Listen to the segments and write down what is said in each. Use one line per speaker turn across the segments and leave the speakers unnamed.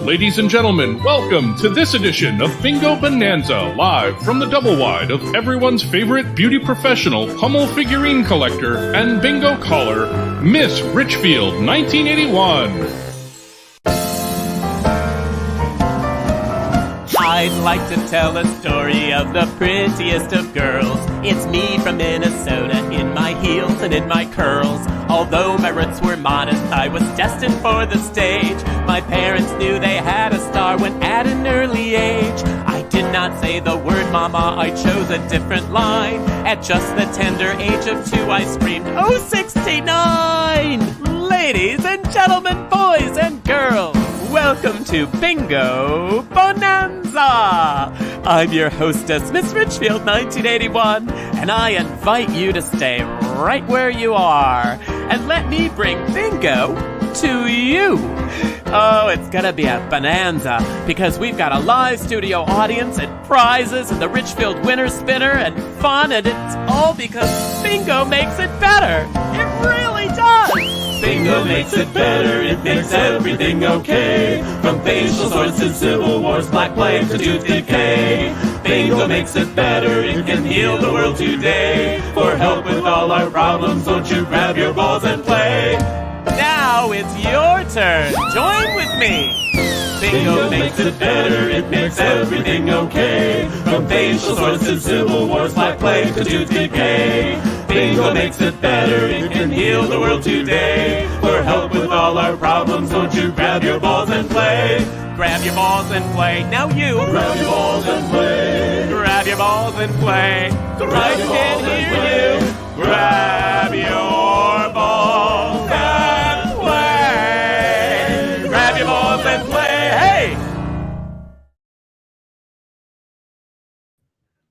Ladies and gentlemen, welcome to this edition of Bingo Bonanza, live from the double wide of everyone's favorite beauty professional, Hummel figurine collector, and bingo caller, Miss Richfield, 1981.
I'd like to tell a story of the prettiest of girls. It's me from Minnesota, in my heels and in my curls. Although my roots were modest, I was destined for the stage. My parents knew they had a star when at an early age. I did not say the word mama, I chose a different line. At just the tender age of 2, I screamed, "Oh, 69!" Ladies and gentlemen, boys and girls, welcome to Bingo Bonanza! I'm your hostess, Miss Richfield, 1981, and I invite you to stay right where you are and let me bring bingo to you. Oh, it's gonna be a bonanza because we've got a live studio audience and prizes and the Richfield winner spinner and fun, and it's all because bingo makes it better. It really does! Bingo makes it better, it makes everything okay. From facial sores to civil wars, black plague to tooth decay. Bingo makes it better, it can heal the world today. For help with all our problems, won't you grab your balls and play? Now it's your turn, join with me. Bingo makes it better, it makes everything okay. From facial sores to civil wars, black plague to tooth decay. Bingo makes it better, it can heal the world today. For help with all our problems, won't you grab your balls and play? Grab your balls and play, now you. Grab your balls and play. Grab your balls and play. I can hear you. Grab your balls and play. Grab your balls and play, hey!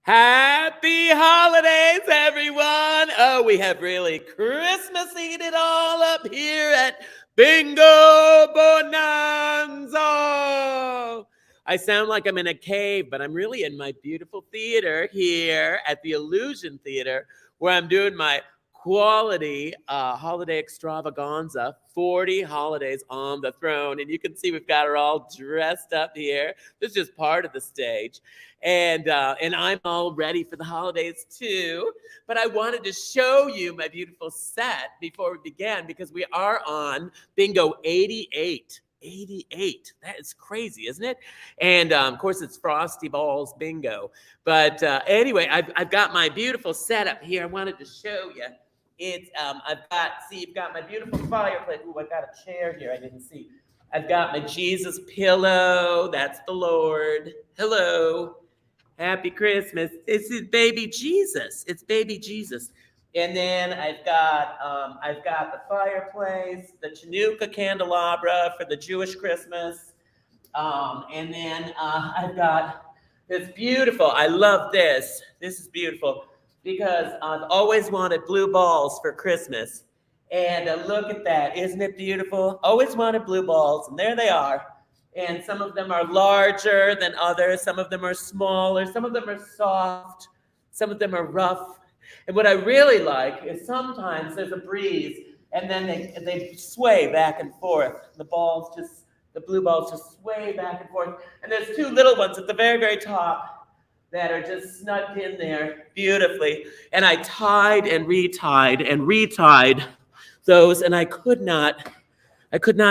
Happy holidays, everyone! Oh, we have really Christmased it all up here at Bingo Bonanza! I sound like I'm in a cave, but I'm really in my beautiful theater here at the Illusion Theater, where I'm doing my quality holiday extravaganza, 40 holidays on the throne. And you can see we've got her all dressed up here. This is just part of the stage. And I'm all ready for the holidays too. But I wanted to show you my beautiful set before we began, because we are on Bingo 88. 88. That is crazy, isn't it? And of course, it's Frosty Balls Bingo. But anyway, I've got my beautiful setup here. I wanted to show you. It's you've got my beautiful fireplace. Ooh, I've got a chair here I didn't see. I've got my Jesus pillow. That's the Lord. Hello. Happy Christmas. This is baby Jesus. It's baby Jesus. And then I've got the fireplace, the Chanukah candelabra for the Jewish Christmas. And then I've got this beautiful, I love this. This is beautiful because I've always wanted blue balls for Christmas. And look at that. Isn't it beautiful? Always wanted blue balls, and there they are. And some of them are larger than others. Some of them are smaller. Some of them are soft. Some of them are rough. And what I really like is sometimes there's a breeze, and then they sway back and forth. The blue balls just sway back and forth. And there's 2 little ones at the very, very top that are just snugged in there beautifully. And I tied and retied those, and I could not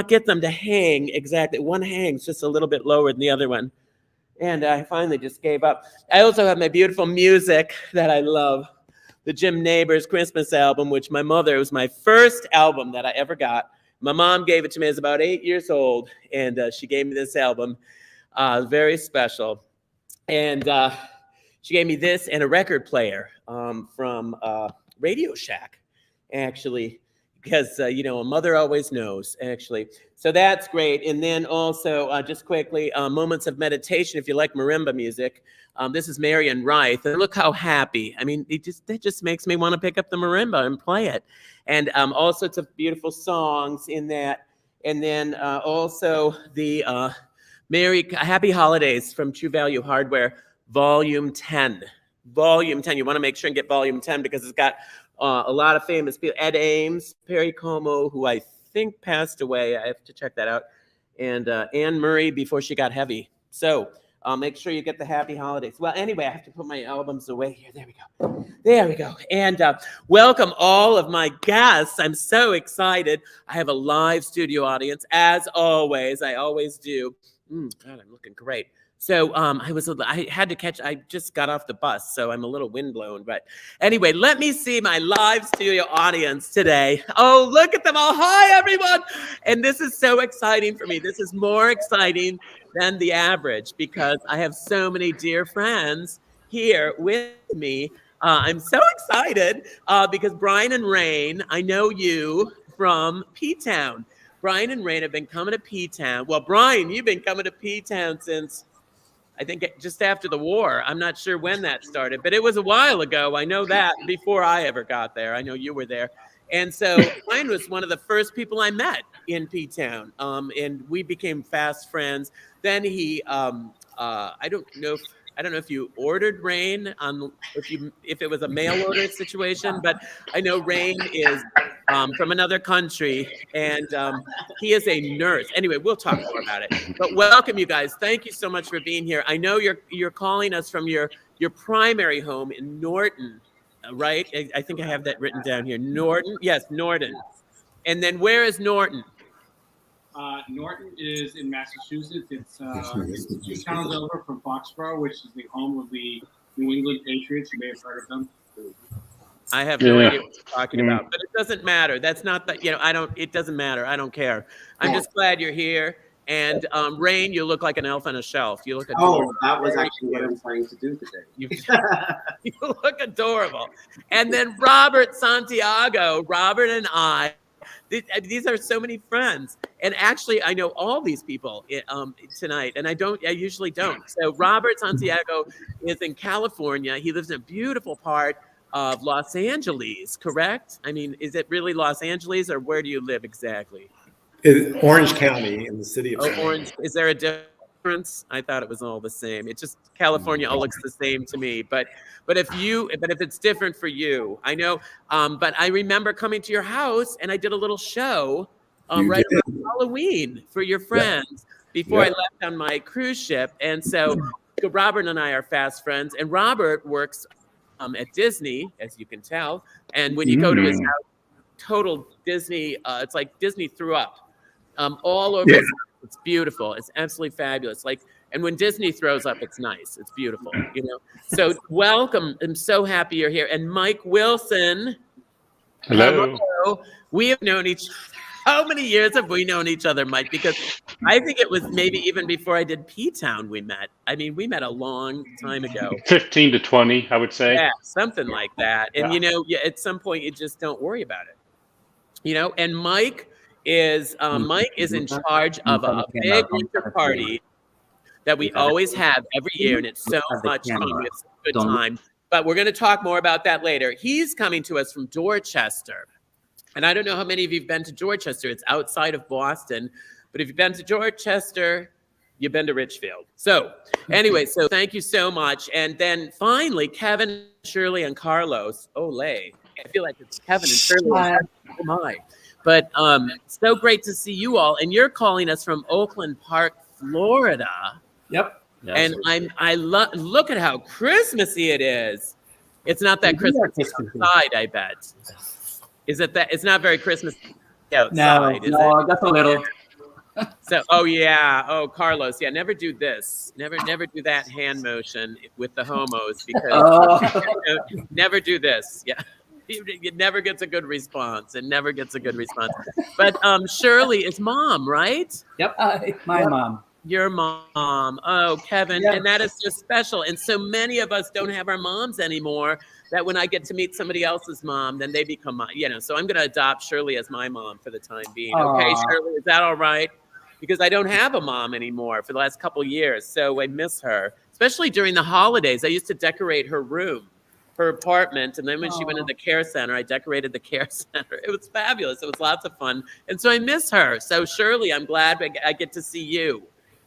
get them to hang exactly. One hangs just a little bit lower than the other one. And I finally just gave up. I also have my beautiful music that I love. The Jim Neighbors Christmas album, which it was my first album that I ever got. My mom gave it to me. I was about 8 years old, and she gave me this album. Very special. And she gave me this and a record player from Radio Shack, actually, because, a mother always knows, actually. So that's great. And then also, just quickly, moments of meditation, if you like marimba music. This is Marion Reith, and look how happy. I mean, that just makes me want to pick up the marimba and play it. And all sorts of beautiful songs in that. And then also the Happy Holidays from True Value Hardware, Volume 10. Volume 10. You want to make sure and get Volume 10 because it's got a lot of famous people. Ed Ames, Perry Como, who I think passed away. I have to check that out. and Anne Murray before she got heavy. So make sure you get the happy holidays. Well, anyway, I have to put my albums away here. There we go. There we go. And welcome all of my guests. I'm so excited. I have a live studio audience, as always. I always do. God, I'm looking great. So I had to catch, I just got off the bus, so I'm a little windblown. But anyway, let me see my live studio audience today. Oh, look at them all. Hi, everyone. And this is so exciting for me. This is more exciting than the average because I have so many dear friends here with me. I'm so excited because Brian and Rain, I know you from P-Town. Brian and Rain have been coming to P-Town. Well, Brian, you've been coming to P-Town since I think just after the war. I'm not sure when that started, but it was a while ago. I know that before I ever got there. I know you were there. And so Brian was one of the first people I met in P-Town. And we became fast friends. Then he, I don't know if you ordered Rain if it was a mail order situation, but I know Rain is from another country, and he is a nurse. Anyway, we'll talk more about it. But welcome, you guys. Thank you so much for being here. I know you're calling us from your primary home in Norton, right? I think I have that written down here. Norton, yes, Norton. And then where is Norton?
Norton is in Massachusetts. It's 2 towns over from Foxborough, which is the home of the New England Patriots. You may have heard of them.
I have no idea what you're talking about, but it doesn't matter. That's not that, it doesn't matter. I don't care. I'm just glad you're here. And Rain, you look like an elf on a shelf. You look adorable.
Oh, that was actually what I'm trying to do today.
You look adorable. And then Robert Santiago, Robert and I, these are so many friends. And actually, I know all these people tonight, and I usually don't. So Robert Santiago is in California. He lives in a beautiful part of Los Angeles, correct? I mean, is it really Los Angeles, or where do you live exactly?
Orange County in the city of
Orange. Is there a difference? I thought it was all the same. It just California all looks the same to me. But if it's different for you, I know. But I remember coming to your house and I did a little show right around Halloween for your friends before I left on my cruise ship. And so Robert and I are fast friends. And Robert works at Disney, as you can tell. And when you go to his house, total Disney. It's like Disney threw up. All over. It's beautiful. It's absolutely fabulous. And when Disney throws up, it's nice. It's beautiful, So welcome. I'm so happy you're here. And Mike Wilson.
Hello.
We have known each other. How many years have we known each other, Mike? Because I think it was maybe even before I did P-Town we met. I mean, we met a long time ago.
15 to 20, I would say.
Yeah, something like that. And, at some point, you just don't worry about it. And Mike is in charge of a big winter party that we always have every year, and it's so much fun. We have such a good time. But we're going to talk more about that later. He's coming to us from Dorchester. And I don't know how many of you have been to Dorchester. It's outside of Boston. But if you've been to Dorchester, you've been to Richfield. So anyway, so thank you so much. And then finally, Kevin, Shirley, and Carlos. Olay. I feel like it's Kevin and Shirley. Oh, my. But so great to see you all. And you're calling us from Oakland Park, Florida.
Yep.
And I look at how Christmassy it is. It's not that Christmassy outside, I bet. Is it that? It's not very Christmassy outside, is it?
That's a little.
So, Carlos, never do this. Never do that hand motion with the homos because never do this. Yeah. It never gets a good response. But Shirley is mom, right?
Yep. My mom.
Your mom. Oh, Kevin. Yep. And that is just special. And so many of us don't have our moms anymore, that when I get to meet somebody else's mom, then they become mine. So I'm going to adopt Shirley as my mom for the time being.
Aww.
Okay, Shirley, is that all right? Because I don't have a mom anymore for the last couple of years. So I miss her, especially during the holidays. I used to decorate her room, her apartment. And then when she went to the care center, I decorated the care center. It was fabulous. It was lots of fun. And so I miss her. So Shirley, I'm glad I get to see you.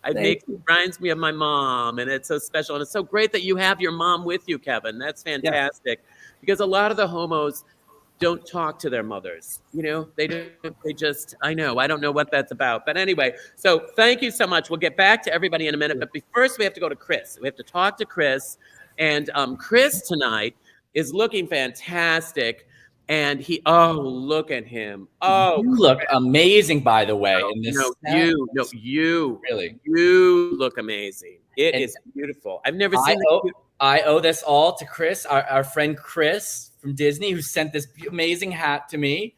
It reminds me of my mom, and it's so special. And it's so great that you have your mom with you, Kevin. That's fantastic. Because a lot of the homos don't talk to their mothers. You know, they just, I don't know what that's about. But anyway, so thank you so much. We'll get back to everybody in a minute. But first we have to go to Chris. We have to talk to Chris. And Chris tonight is looking fantastic. And look at him. Oh,
you look amazing, by the way. In this
you
really,
you look amazing. It is beautiful. I've never seen
I owe this all to Chris, our friend Chris from Disney, who sent this amazing hat to me.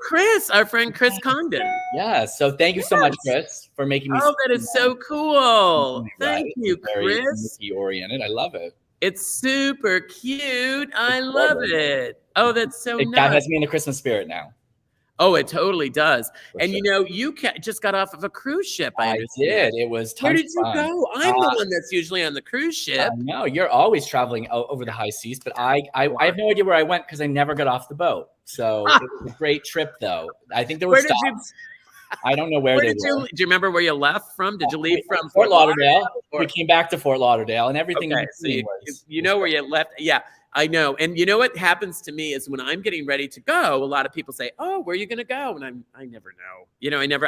Chris, our friend Chris Condon.
Yeah, so thank you so much, Chris, for making me.
Oh, that is so cool. Thank you, Chris.
Very oriented. I love it.
It's super cute. I love it. Oh, that's so nice.
That has me in the Christmas spirit now.
Oh, it totally does.
For
and
sure.
you just got off of a cruise ship.
I did. It was tons
Where did you
fun.
go? I'm the one that's usually on the cruise ship.
No, you're always traveling over the high seas, but I have no idea where I went because I never got off the boat. So it was a great trip, though. I think there were stops. I don't know where they were.
Do you remember where you left from? Did you leave from
Fort Lauderdale? We came back to Fort Lauderdale, and everything.
Okay, so you know where you left. Yeah, I know. And you know what happens to me is when I'm getting ready to go, a lot of people say, "Oh, where are you going to go?" And I never know.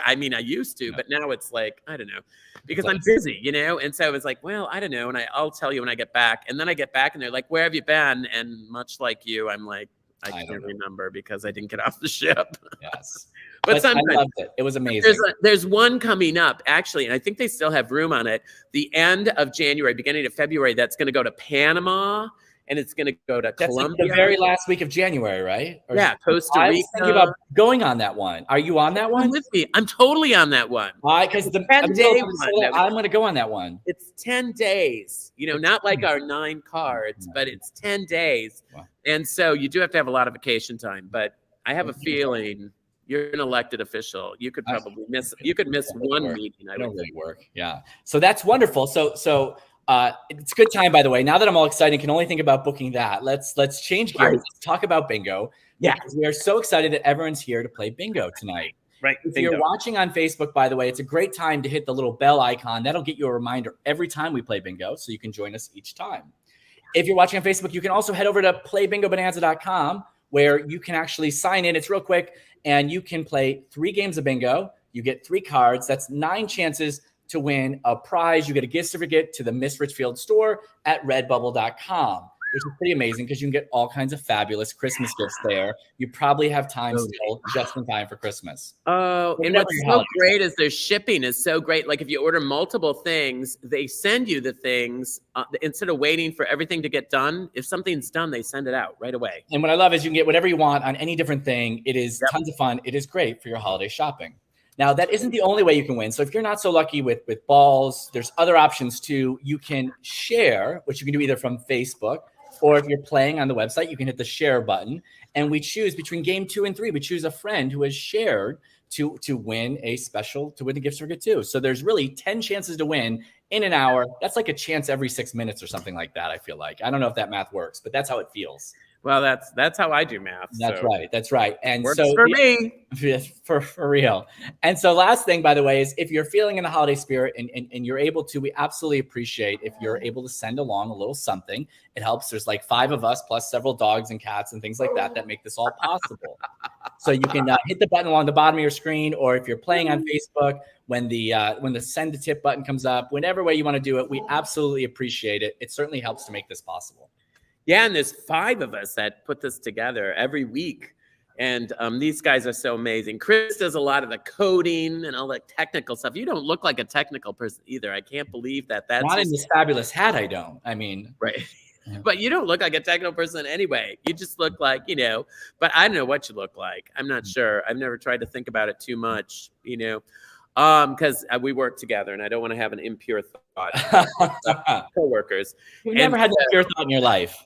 I used to, but now it's like, I don't know, because I'm busy, And so it's like, well, I don't know. And I'll tell you when I get back. And then I get back and they're like, "Where have you been?" And much like you, I'm like, I can't remember because I didn't get off the ship.
Yes.
But sometimes
I loved it. It was amazing.
There's one coming up, actually, and I think they still have room on it. The end of January, beginning of February, that's going to go to Panama, and it's going to go to Colombia.
Like the very last week of January, right?
Costa Rica.
I was thinking about going on that one. Are you on that one?
Come with me. I'm totally on that one.
Why? Because I'm going to go on that one.
It's 10 days. Not like our 9 cards, but it's 10 days. Wow. And so you do have to have a lot of vacation time. But I have a feeling you're an elected official. You could probably miss. You could miss one meeting. I don't really
work. Yeah. So that's wonderful. So it's a good time, by the way. Now that I'm all excited, I can only think about booking that. Let's change gears. Let's talk about bingo.
Yeah.
We are so excited that everyone's here to play bingo tonight.
Right.
If you're watching on Facebook, by the way, it's a great time to hit the little bell icon. That'll get you a reminder every time we play bingo, so you can join us each time. If you're watching on Facebook, you can also head over to playbingobonanza.com, where you can actually sign in. It's real quick, and you can play 3 games of bingo. You get 3 cards. That's 9 chances to win a prize. You get a gift certificate to the Miss Richfield store at redbubble.com, which is pretty amazing because you can get all kinds of fabulous Christmas gifts there. You probably have time still, just in time for Christmas.
Oh, and what's so great is their shipping is so great. Like if you order multiple things, they send you the things instead of waiting for everything to get done. If something's done, they send it out right away.
And what I love is you can get whatever you want on any different thing. It is tons of fun. It is great for your holiday shopping. Now, that isn't the only way you can win. So if you're not so lucky with balls, there's other options too. You can share, which you can do either from Facebook, or if you're playing on the website, you can hit the share button. And we choose between game 2 and 3, we choose a friend who has shared to win a gift certificate too. So there's really 10 chances to win in an hour. That's like a chance every 6 minutes or something like that, I feel like. I don't know if that math works, but that's how it feels.
Well, that's how I do math.
That's right. And
works
so
for me.
For real. And so last thing, by the way, is if you're feeling in the holiday spirit and you're able to, we absolutely appreciate if you're able to send along a little something. It helps. There's like 5 of us plus several dogs and cats and things like that make this all possible. So you can hit the button along the bottom of your screen, or if you're playing on Facebook, when the send a tip button comes up, whatever way you want to do it, we absolutely appreciate it. It certainly helps to make this possible.
Yeah, and there's 5 of us that put this together every week. And these guys are so amazing. Chris does a lot of the coding and all the technical stuff. You don't look like a technical person either. I can't believe that's
not in this fabulous hat. I don't. I mean,
right. Yeah. But you don't look like a technical person anyway. You just look like, but I don't know what you look like. I'm not sure. I've never tried to think about it too much, because we work together and I don't want to have an impure thought. Co-workers.
You've never had an impure thought in your life.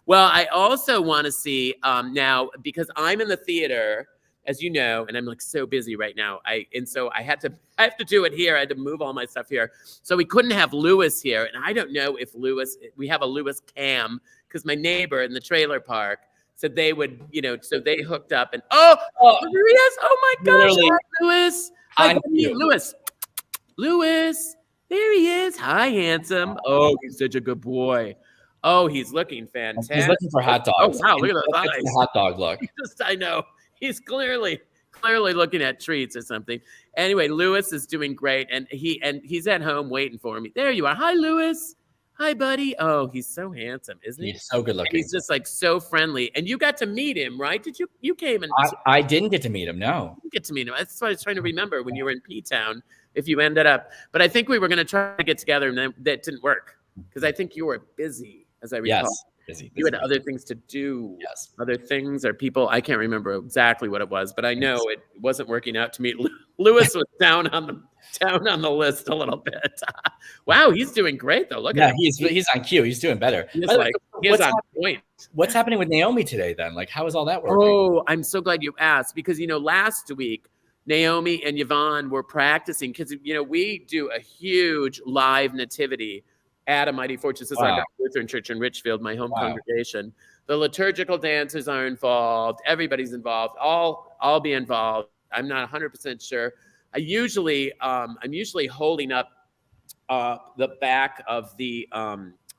Well, I also want to see now, because I'm in the theater, as you know, and I'm like so busy right now. I have to do it here. I had to move all my stuff here. So we couldn't have Lewis here. And I don't know if we have a Lewis cam, because my neighbor in the trailer park said they would, so they hooked up and there he is. Oh my gosh, hi, Lewis. Hi, Lewis, there he is. Hi, handsome. Oh, he's such a good boy. Oh, he's looking fantastic.
He's looking for hot dogs.
Oh wow, look at those
That's
eyes.
the hot dog look.
I know. He's clearly looking at treats or something. Anyway, Lewis is doing great, and he's at home waiting for me. There you are. Hi, Lewis. Hi, buddy. Oh, he's so handsome, isn't he?
He's so good looking.
And he's just like so friendly. And you got to meet him, right? Did you came and
I didn't get to meet him. No,
get to meet him. That's what I was trying to remember when you were in P-Town. If you ended up, but I think we were going to try to get together, and then that didn't work because I think you were busy, as I recall.
Yes. Busy.
You had other things to do.
Yes.
Other things or people. I can't remember exactly what it was, but I know it wasn't working out to meet. Lewis was down on the list a little bit. Wow, he's doing great though. Look at him.
He's on cue. He's doing better.
He's on point.
What's happening with Naomi today then? Like, how is all that working?
Oh, I'm so glad you asked because last week Naomi and Yvonne were practicing because we do a huge live nativity at a Mighty Fortress Society Lutheran Church in Richfield, my home congregation. The liturgical dancers are involved. Everybody's involved. I'll be involved. I'm not 100% sure. I'm usually holding up the back of the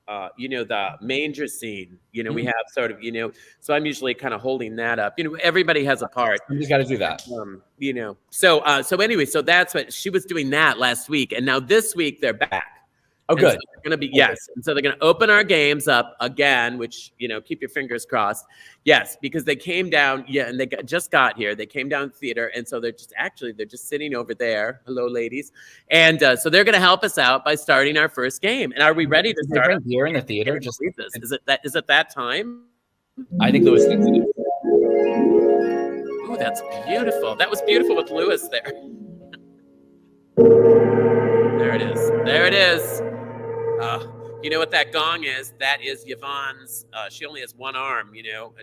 the manger scene. We have sort of so I'm usually kind of holding that up. Everybody has a part.
You just got to do that.
So anyway, so that's what she was doing that last week, and now this week they're back.
Oh, good.
So they're going to be yes, and so they're going to open our games up again, which keep your fingers crossed. Yes, because they came down, and they just got here. They came down theater, and so they're just sitting over there. Hello, ladies, and so they're going to help us out by starting our first game. And are we ready to start?
Here in the theater, just
this. Is it that time?
I think Lewis thinks it is.
Oh, that's beautiful. That was beautiful with Lewis there. There it is. There it is. You know what that gong is? That is Yvonne's. She only has one arm,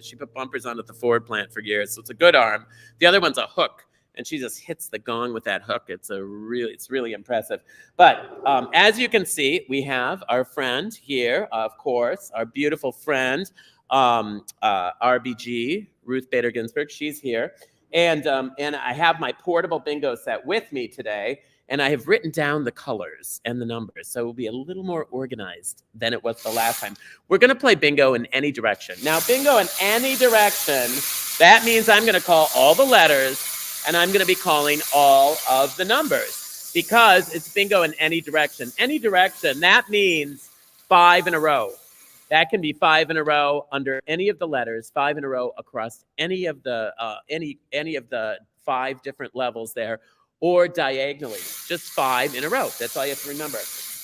She put bumpers onto the Ford plant for years, so it's a good arm. The other one's a hook, and she just hits the gong with that hook. It's really impressive. But as you can see, we have our friend here, of course, our beautiful friend, RBG, Ruth Bader Ginsburg. She's here. And I have my portable bingo set with me today. And I have written down the colors and the numbers, so it will be a little more organized than it was the last time. We're going to play bingo in any direction. Now, bingo in any direction, that means I'm going to call all the letters, and I'm going to be calling all of the numbers because it's bingo in any direction. Any direction, that means 5 in a row. That can be 5 in a row under any of the letters, 5 in a row across any of the 5 different levels there. Or diagonally, just 5 in a row. That's all you have to remember.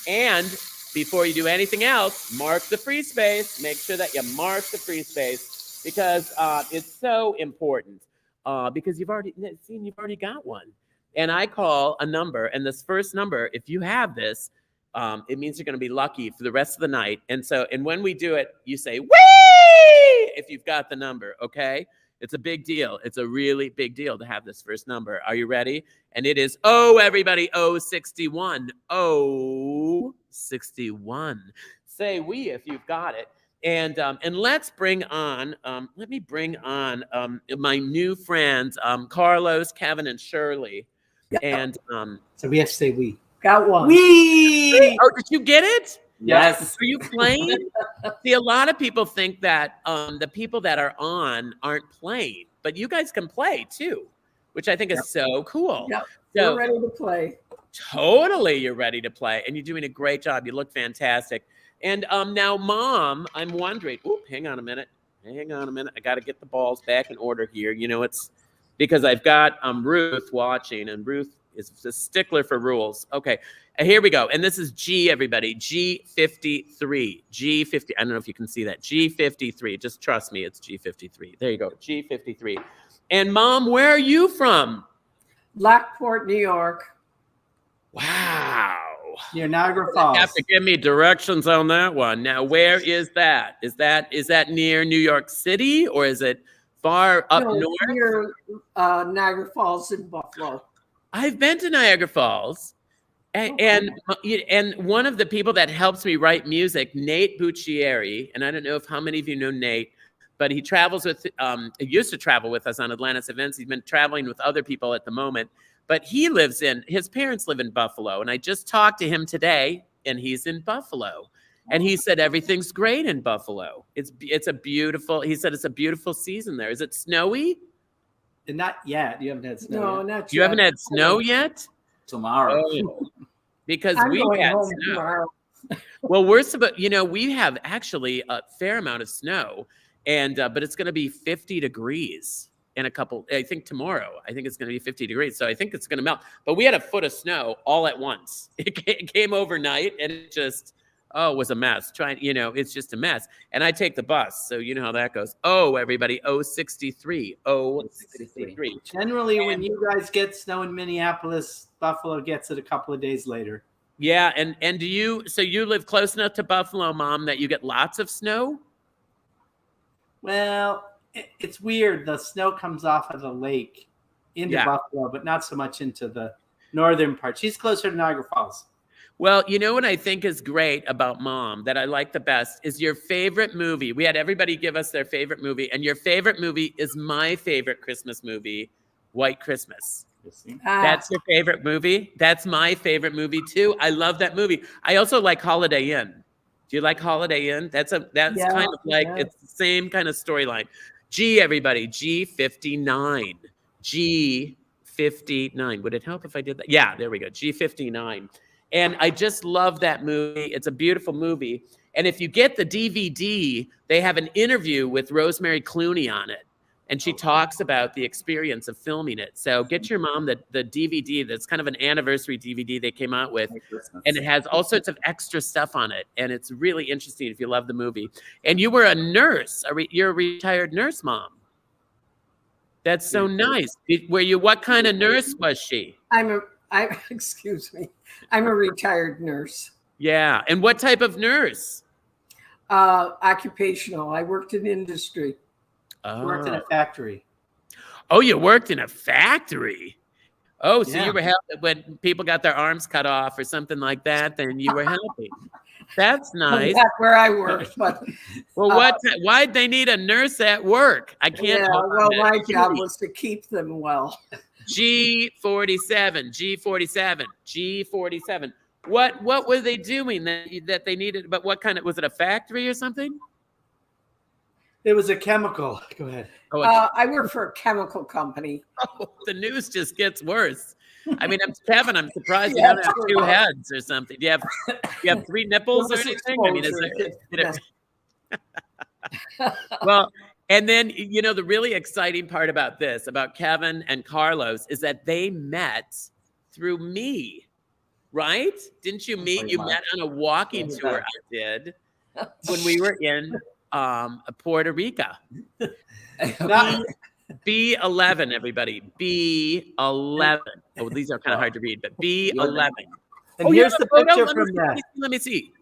And before you do anything else, mark the free space. Make sure that you mark the free space because it's so important. Because you've already got one. And I call a number, and this first number, if you have this, it means you're going to be lucky for the rest of the night. And when we do it, you say, "Whee!" if you've got the number, okay? It's a big deal. It's a really big deal to have this first number. Are you ready? And it is, everybody, 061. 061. Say "we" if you've got it. And let's bring on, let me bring on my new friends, Carlos, Kevin, and Shirley. And
So we have to say we.
Got one.
we. Oh, did you get it?
Yes.
Are you playing? See, a lot of people think that the people that are on aren't playing, but you guys can play too, which I think is so cool.
Yep.
So,
We're ready to play.
Totally, you're ready to play, and you're doing a great job. You look fantastic. And now, Mom, I'm wondering. Oop, hang on a minute. I got to get the balls back in order here. It's because I've got Ruth watching, and Ruth is a stickler for rules. Okay, here we go. And this is G, everybody. G53. G50. I don't know if you can see that. G53. Just trust me, it's G53. There you go. G53. And Mom, where are you from?
Lockport, New York.
Wow.
Near Niagara Falls.
You have to give me directions on that one. Now, where is that? Is that near New York City, or is it far up north?
Near Niagara Falls in Buffalo.
I've been to Niagara Falls. And one of the people that helps me write music, Nate Buccieri, and I don't know how many of you know Nate, but he travels with, he used to travel with us on Atlantis events. He's been traveling with other people at the moment, but his parents live in Buffalo. And I just talked to him today, and he's in Buffalo. And he said everything's great in Buffalo. It's a beautiful. He said it's a beautiful season there. Is it snowy?
Not yet. You haven't had snow.
No,
yet?
not yet.
You haven't had snow yet?
Tomorrow.
Oh, because
I'm
we
going
had
home
snow.
tomorrow.
Well, we're supposed, we have actually a fair amount of snow, and but it's going to be 50 degrees in a couple. I think tomorrow. I think it's going to be 50 degrees, so I think it's going to melt. But we had a foot of snow all at once. It came overnight, and it just it was a mess. It's just a mess. And I take the bus, so you know how that goes. Oh, everybody, 63.
Generally, when you guys get snow in Minneapolis, Buffalo gets it a couple of days later.
Yeah, and so you live close enough to Buffalo, Mom, that you get lots of snow?
Well, it's weird. The snow comes off of the lake into Buffalo, but not so much into the northern part. She's closer to Niagara Falls.
Well, you know what I think is great about Mom that I like the best is your favorite movie. We had everybody give us their favorite movie, and your favorite movie is my favorite Christmas movie, White Christmas. That's your favorite movie? That's my favorite movie too. I love that movie. I also like Holiday Inn. Do you like Holiday Inn? That's kind of like it's the same kind of storyline. G, everybody, G59. G59. Would it help if I did that? Yeah, there we go. G59. And I just love that movie. It's a beautiful movie. And if you get the DVD, they have an interview with Rosemary Clooney on it. And she talks about the experience of filming it. So get your mom the DVD. That's kind of an anniversary DVD they came out with. And it has all sorts of extra stuff on it. And it's really interesting if you love the movie. And you were a nurse. You're a retired nurse, Mom. That's so nice. What kind of nurse was she?
Excuse me. I'm a retired nurse.
Yeah. And what type of nurse?
Occupational. I worked in industry.
You worked in a factory.
Oh, you worked in a factory. Oh, so you were helping when people got their arms cut off or something like that, then you were helping. That's nice.
That's where I worked. But
why'd they need a nurse at work? I can't.
Yeah, well, my job was to keep them well.
G47. What were they doing that they needed? But what kind of, was it a factory or something?
It was a chemical. Go ahead.
I work for a chemical company.
Oh, the news just gets worse. I mean, Kevin, I'm surprised you don't have two heads or something. Do you have three nipples or anything? I mean, well, and then, the really exciting part about Kevin and Carlos, is that they met through me, right? Didn't you meet? You met on a walking tour I did when we were in Puerto Rico. B11, everybody. B11. Oh, these are kind of hard to read, but B11.
And here's the picture from that.
Let me see.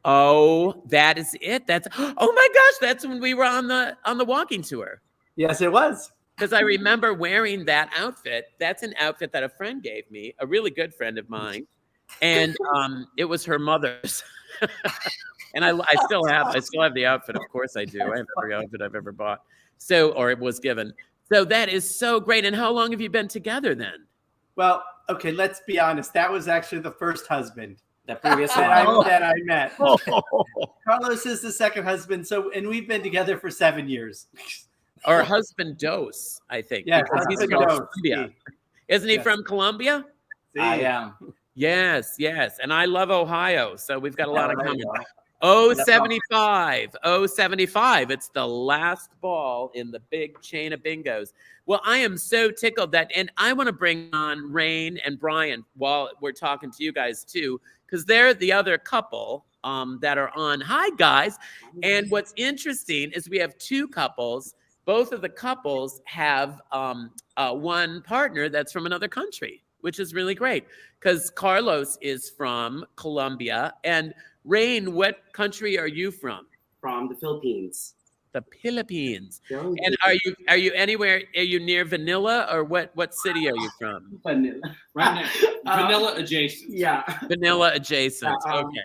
Oh, that is it. Oh my gosh, that's when we were on the walking tour.
Yes, it was.
Because I remember wearing that outfit. That's an outfit that a friend gave me, a really good friend of mine. And it was her mother's. And I still have the outfit. Of course I do. I have every outfit I've ever bought. Or it was given. So that is so great. And how long have you been together then?
Well, okay, let's be honest. That was actually the first husband
that previous
that I met. Carlos is the second husband. And we've been together for 7 years.
Or husband Dos, I think.
Yeah,
he's from Colombia. Isn't he from Colombia?
I am.
Yes. And I love Ohio. So we've got a lot in common. 075. It's the last ball in the big chain of bingos. Well, I am so tickled and I want to bring on Rain and Brian while we're talking to you guys too, because they're the other couple that are on. Hi, guys. And what's interesting is we have two couples. Both of the couples have one partner that's from another country, which is really great because Carlos is from Colombia. And Rain, what country are you from?
From the Philippines.
The Philippines. And are you anywhere? Are you near Vanilla or what city are you from?
Vanilla. Right now. Vanilla adjacent.
Yeah.
Vanilla adjacent. Okay.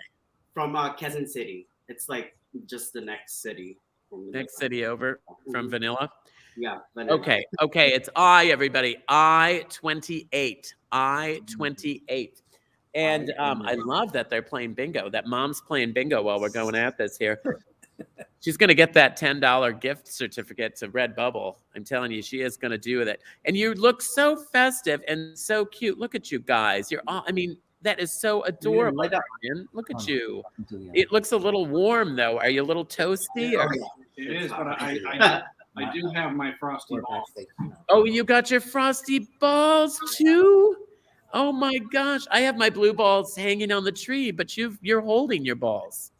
From Quezon City. It's like just the next city.
Next city over from Vanilla?
Yeah. Vanilla.
Okay. It's everybody. I-28. And I love that they're playing bingo, that mom's playing bingo while we're going at this here. She's going to get that $10 gift certificate to Redbubble. I'm telling you, she is going to do that. And you look so festive and so cute. Look at you guys. You're all, I mean, that is so adorable. Brian. Look at you. It looks a little warm, though. Are you a little toasty? Or?
It is, but I do have my Frosty balls.
Oh, you got your Frosty balls, too? Oh, my gosh. I have my blue balls hanging on the tree, but you're holding your balls.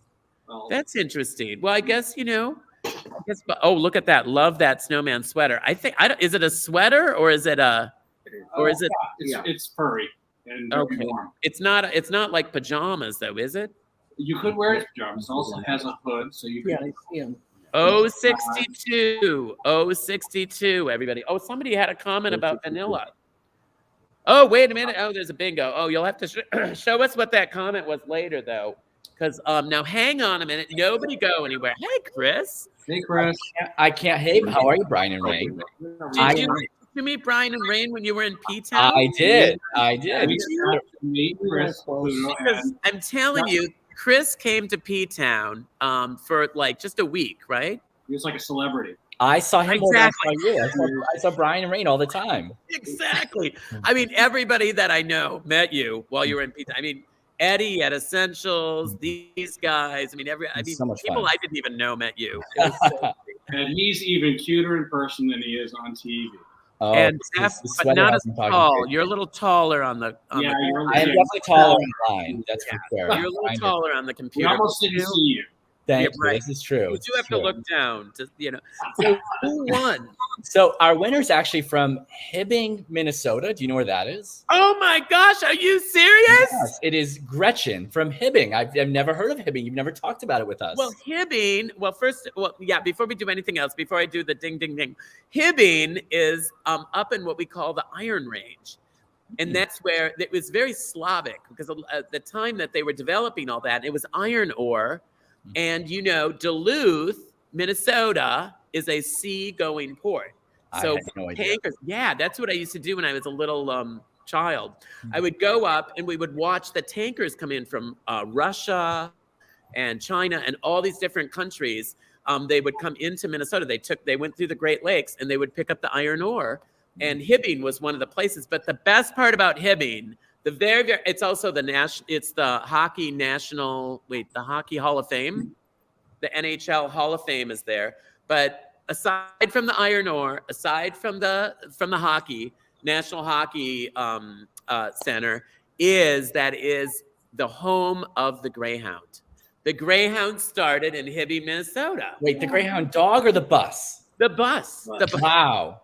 Well,
That's interesting. Well, I guess, oh, look at that. Love that snowman sweater. Is it a sweater or is it
it's furry and very warm.
It's not like pajamas though, is it?
You could wear it as pajamas. It also has a hood, so you can.
Oh, 62. Oh, 62, everybody. Oh, somebody had a comment about vanilla. Oh, wait a minute. Oh, there's a bingo. Oh, you'll have to show us what that comment was later, though. Because now hang on a minute. Nobody go anywhere. Hey, Chris.
Hey, Chris.
I can't. Hey, how are you, Brian and Ray?
Did you meet Brian and Rain when you were in P-Town?
I did.
Meet Chris.
Because I'm telling you, Chris came to P-Town for like just a week, right?
He was like a celebrity.
I saw him more than I saw
Exactly.
you. I saw Brian and Rain all the time.
Exactly. I mean, everybody that I know met you while you were in P-Town. I mean, Eddie at Essentials, these guys. I mean,
So much
people
fun.
I didn't even know met you.
And he's even cuter in person than he is on TV.
Oh,
And
this
but
sweater
not
has
as
been talking
tall.
to.
You're a little taller on the.
Yeah, you're
I am definitely taller in line. That's for sure.
You're a little taller on the
We
computer.
almost didn't see you.
Thank
You're
you.
right.
This is true.
You do have to look down to, So who won?
So our winner's actually from Hibbing, Minnesota. Do you know where that is?
Oh my gosh, are you serious?
Yes, it is Gretchen from Hibbing. I've never heard of Hibbing. You've never talked about it with us.
Well, Hibbing, before we do anything else, before I do the ding, ding, ding, Hibbing is up in what we call the Iron Range. And that's where it was very Slavic because at the time that they were developing all that, it was iron ore. And, Duluth, Minnesota is a sea-going port. So
I had no idea.
tankers, yeah, that's what I used to do when I was a little child. I would go up and we would watch the tankers come in from Russia and China and all these different countries. They would come into Minnesota. They went through the Great Lakes and they would pick up the iron ore. And Hibbing was one of the places. But the best part about Hibbing, it's also the Hockey the Hockey Hall of Fame. The NHL Hall of Fame is there. But aside from the iron ore, aside from the hockey, National Hockey Center is the home of the Greyhound. The Greyhound started in Hibbing, Minnesota.
Wait, the Greyhound dog or the bus?
The bus.
Wow.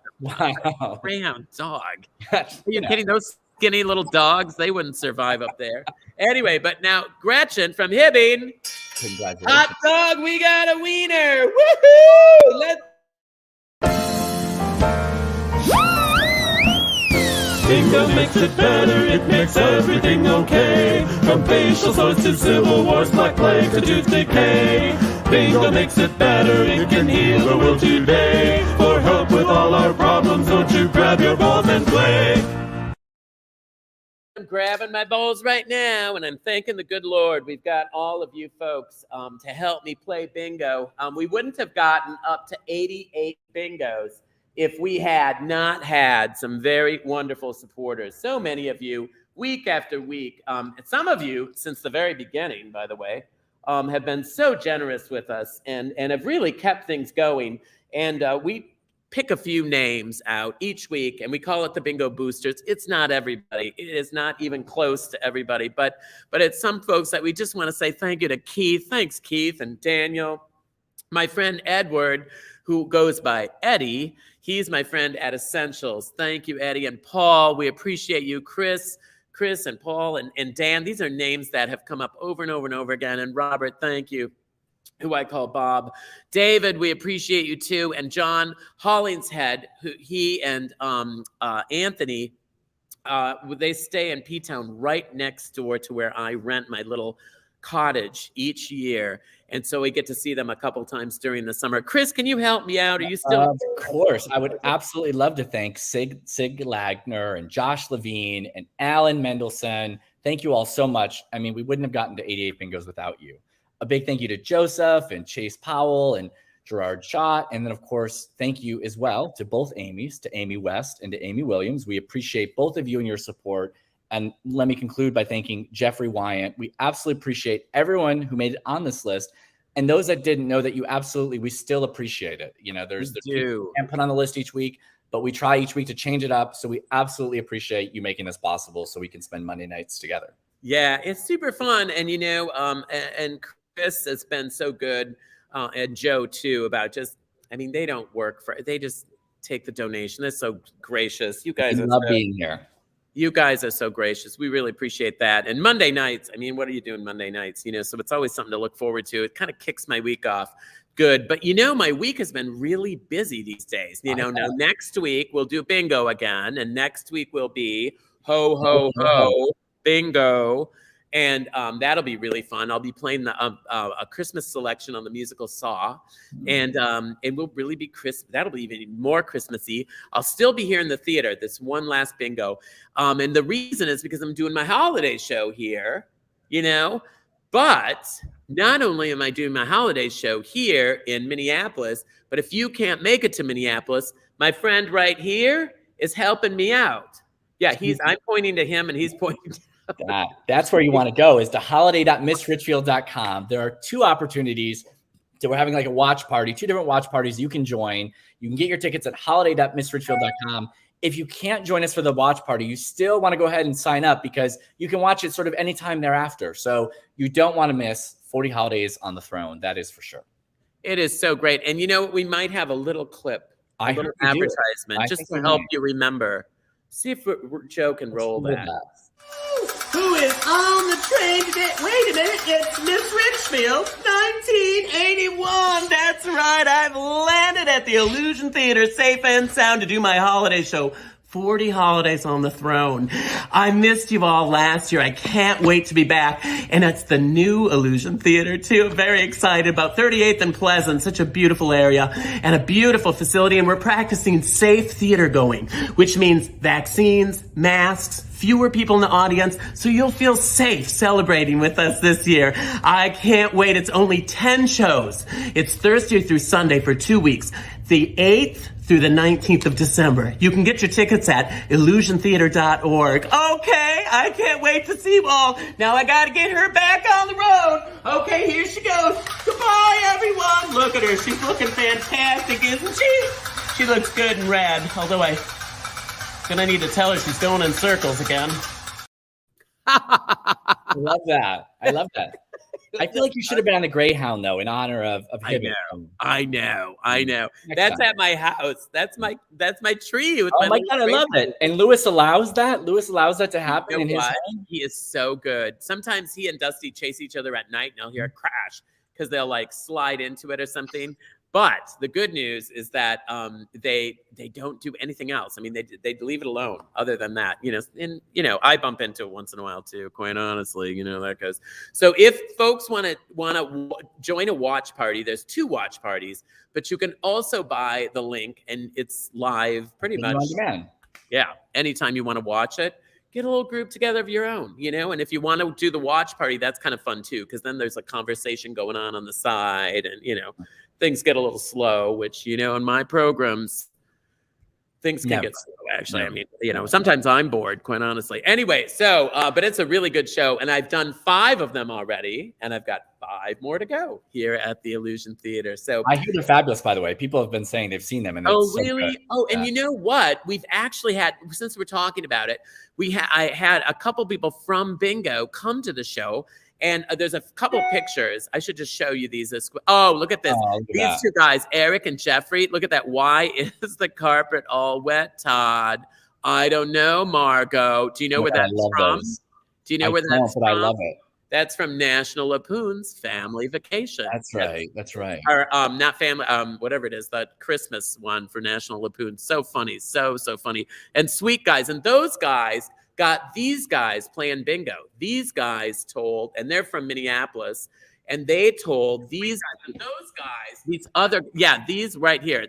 Greyhound dog. Are you kidding? Those skinny little dogs, they wouldn't survive up there. Anyway, but now Gretchen from Hibbing.
Congratulations.
Hot dog, we got a wiener. Woohoo! Let's
Bingo makes it better, it makes everything okay. From facial sores to civil wars, black plague to tooth decay. Bingo makes it better, it can heal the world today. For help with all our problems, don't you grab your balls and play.
I'm grabbing my bowls right now, and I'm thanking the good Lord. We've got all of you folks to help me play bingo. We wouldn't have gotten up to 88 bingos if we had not had some very wonderful supporters. So many of you, week after week. Some of you, since the very beginning, by the way, have been so generous with us and have really kept things going. And we pick a few names out each week, and we call it the Bingo Boosters. It's not everybody. It is not even close to everybody, but it's some folks that we just want to say thank you to Keith. Thanks, Keith and Daniel. My friend Edward, who goes by Eddie, he's my friend at Essentials. Thank you, Eddie. And Paul, we appreciate you. Chris and Paul and Dan, these are names that have come up over and over and over again. And Robert, thank you, who I call Bob. David, we appreciate you too. And John Hollingshead, he and Anthony, they stay in P-Town right next door to where I rent my little cottage each year. And so we get to see them a couple times during the summer. Chris, can you help me out? Are you still?
Of course. I would absolutely love to thank Sig Lagner and Josh Levine and Alan Mendelson, Thank you all so much. I mean, we wouldn't have gotten to 88 bingos without you. A big thank you to Joseph and Chase Powell and Gerard Schott. And then, of course, thank you as well to both Amy's, to Amy West and to Amy Williams. We appreciate both of you and your support. And let me conclude by thanking Jeffrey Wyant. We absolutely appreciate everyone who made it on this list. And those that didn't know that we still appreciate it. You know, there's people can't put on the list each week, but we try each week to change it up. So we absolutely appreciate you making this possible so we can spend Monday nights together.
Yeah, it's super fun. And, you know, and Chris has been so good, and Joe too, about just, I mean, they don't work they just take the donation. They're so gracious. You guys
love being here.
You guys are so gracious. We really appreciate that. And Monday nights, I mean, what are you doing Monday nights? You know, so it's always something to look forward to. It kind of kicks my week off good. But, you know, my week has been really busy these days. You know, now next week we'll do bingo again. And next week will be ho, ho, ho, bingo. And that'll be really fun. I'll be playing a Christmas selection on the musical Saw. And it will really be Christmas. That'll be even more Christmassy. I'll still be here in the theater, this one last bingo. And the reason is because I'm doing my holiday show here, you know. But not only am I doing my holiday show here in Minneapolis, but if you can't make it to Minneapolis, my friend right here is helping me out. Yeah, I'm pointing to him and he's pointing to
That's where you want to go, is to holiday.missrichfield.com. There are two opportunities. So we're having like a watch party, 2 different watch parties you can join. You can get your tickets at holiday.missrichfield.com. If you can't join us for the watch party, you still want to go ahead and sign up because you can watch it sort of anytime thereafter. So you don't want to miss 40 Holidays on the Throne. That is for sure.
It is so great. And you know, we might have a little clip, a little advertisement, just to help you remember. See if Joe can roll that.
Who is on the train today? Wait a minute, it's Miss Richfield, 1981. That's right, I've landed at the Illusion Theater, safe and sound, to do my holiday show. 40 Holidays on the Throne. I missed you all last year. I can't wait to be back. And it's the new Illusion Theater, too. I'm very excited about 38th and Pleasant, such a beautiful area and a beautiful facility. And we're practicing safe theater going, which means vaccines, masks, fewer people in the audience, so you'll feel safe celebrating with us this year. I can't wait. It's only 10 shows. It's Thursday through Sunday for 2 weeks, the 8th through the 19th of December. You can get your tickets at illusiontheater.org. Okay, I can't wait to see you all. Now I gotta get her back on the road. Okay, here she goes. Goodbye, everyone. Look at her. She's looking fantastic, isn't she? She looks good and rad, although I'm gonna need to tell her she's going in circles again.
I love that. I love that. I feel like you should have been on the Greyhound, though, in honor of Hibbett.
I know. That's at my house. That's my tree. With
my God, I love it. And Lewis allows that. Lewis allows that to happen in his home.
He is so good. Sometimes he and Dusty chase each other at night, and I'll hear a crash because they'll like slide into it or something. But the good news is that they don't do anything else. I mean, they leave it alone. Other than that, and I bump into it once in a while too. Quite honestly, that goes. So if folks want to join a watch party, there's 2 watch parties, but you can also buy the link, and it's live pretty much.
On demand.
Yeah, anytime you want to watch it. Get a little group together of your own, and if you want to do the watch party, that's kind of fun too, because then there's a conversation going on the side, and things get a little slow, which in my programs things can get slow, actually. I mean, sometimes I'm bored, quite honestly. Anyway, so but it's a really good show, and I've done 5 of them already, and I've got 5 more to go here at the Illusion Theater. So
I hear they're fabulous, by the way. People have been saying they've seen them, and
really?
So
oh, and you know what? We've actually had, since we're talking about it, I had a couple people from Bingo come to the show. And there's a couple pictures. I should just show you these. Oh, look at this. These 2 guys, Eric and Jeffrey. Look at that. Why is the carpet all wet, Todd? I don't know, Margot. Do you know where that's from? Do you know where that's from?
I love it.
That's from National Lampoon's Family Vacation.
That's right. That's right.
Or not family, whatever it is, that Christmas one for National Lampoon. So funny. So funny. And sweet guys. And those guys got these guys playing bingo. These guys told, and they're from Minneapolis, and they told these guys and those guys, these right here,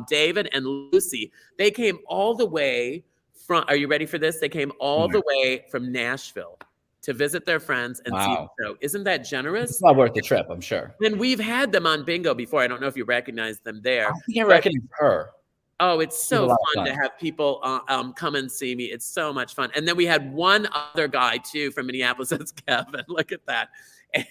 David and Lucy, they came all the way from, are you ready for this? They came all the way from Nashville to visit their friends and see the show. Isn't that generous?
It's well worth the trip, I'm sure.
And we've had them on Bingo before. I don't know if you recognize them there.
I think I recognize her.
Oh, it's so fun to have people come and see me. It's so much fun. And then we had one other guy too from Minneapolis. That's Kevin. Look at that.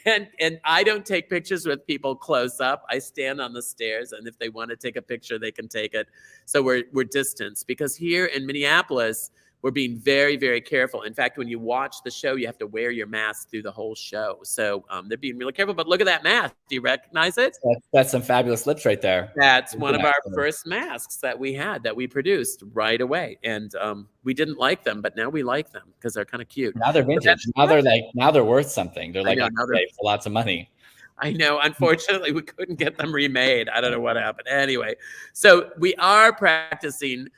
And I don't take pictures with people close up. I stand on the stairs, and if they want to take a picture, they can take it. So we're distanced, because here in Minneapolis, we're being very, very careful. In fact, when you watch the show, you have to wear your mask through the whole show. So they're being really careful. But look at that mask. Do you recognize it?
That's some fabulous lips right there.
That's one of our first masks that we had, that we produced right away. And we didn't like them, but now we like them because they're kind of cute.
Now they're vintage. Now they're worth something. They're like for lots of money.
I know. Unfortunately, we couldn't get them remade. I don't know what happened. Anyway, so we are practicing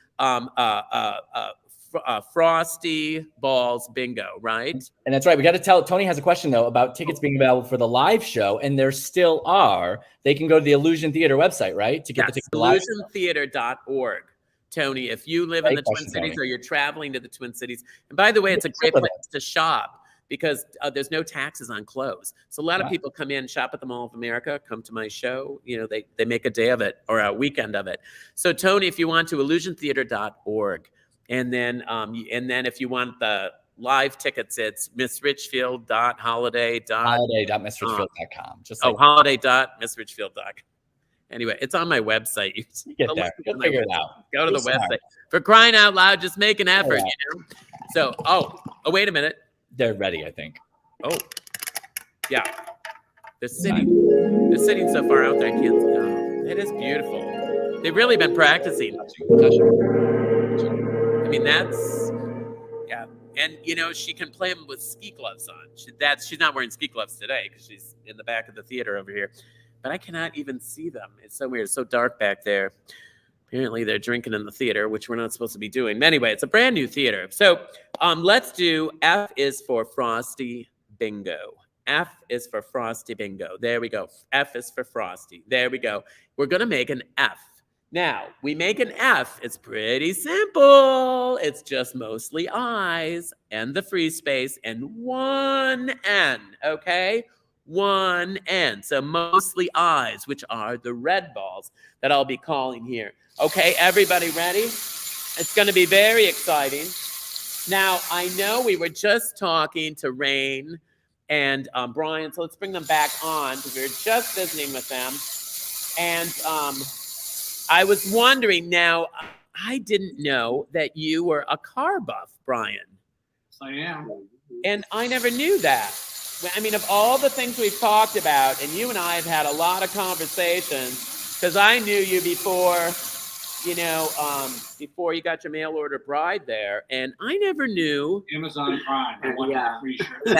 Frosty Balls Bingo, right?
And that's right. We got to tell. Tony has a question though about tickets being available for the live show, and there still are. They can go to the Illusion Theater website, right, to get the tickets.
illusiontheater.org. Tony, if you live in the Twin Cities or you're traveling to the Twin Cities, and by the way, it's a great place to shop because there's no taxes on clothes. So a lot of people come in, shop at the Mall of America, come to my show. You know, they make a day of it or a weekend of it. So Tony, if you want to, illusiontheater.org. And then if you want the live tickets, it's
holiday.missrichfield.com. Just like
holiday.missrichfield.com. Anyway, it's on my website. You
get there. You'll figure it out.
Go to the website. For crying out loud, just make an effort, you know? So, wait a minute.
They're ready, I think.
Oh, yeah. They're sitting so far out there, I can't. Oh, it is beautiful. They've really been practicing. I mean, yeah. And, you know, she can play them with ski gloves on. She's not wearing ski gloves today because she's in the back of the theater over here. But I cannot even see them. It's so weird. It's so dark back there. Apparently, they're drinking in the theater, which we're not supposed to be doing. Anyway, it's a brand new theater. So let's do F is for Frosty Bingo. F is for Frosty Bingo. There we go. F is for Frosty. There we go. We're going to make an F. Now, we make an F. It's pretty simple. It's just mostly I's and the free space and one N, okay? One N. So mostly I's, which are the red balls that I'll be calling here. Okay, everybody ready? It's going to be very exciting. Now, I know we were just talking to Rain and Brian, so let's bring them back on because we were just visiting with them. And I was wondering, now, I didn't know that you were a car buff, Brian.
Yes, I am.
And I never knew that. I mean, of all the things we've talked about, and you and I have had a lot of conversations, because I knew you before, you know, before you got your mail order bride there, and I never knew.
Amazon Prime. I wanted a free shirt.
Is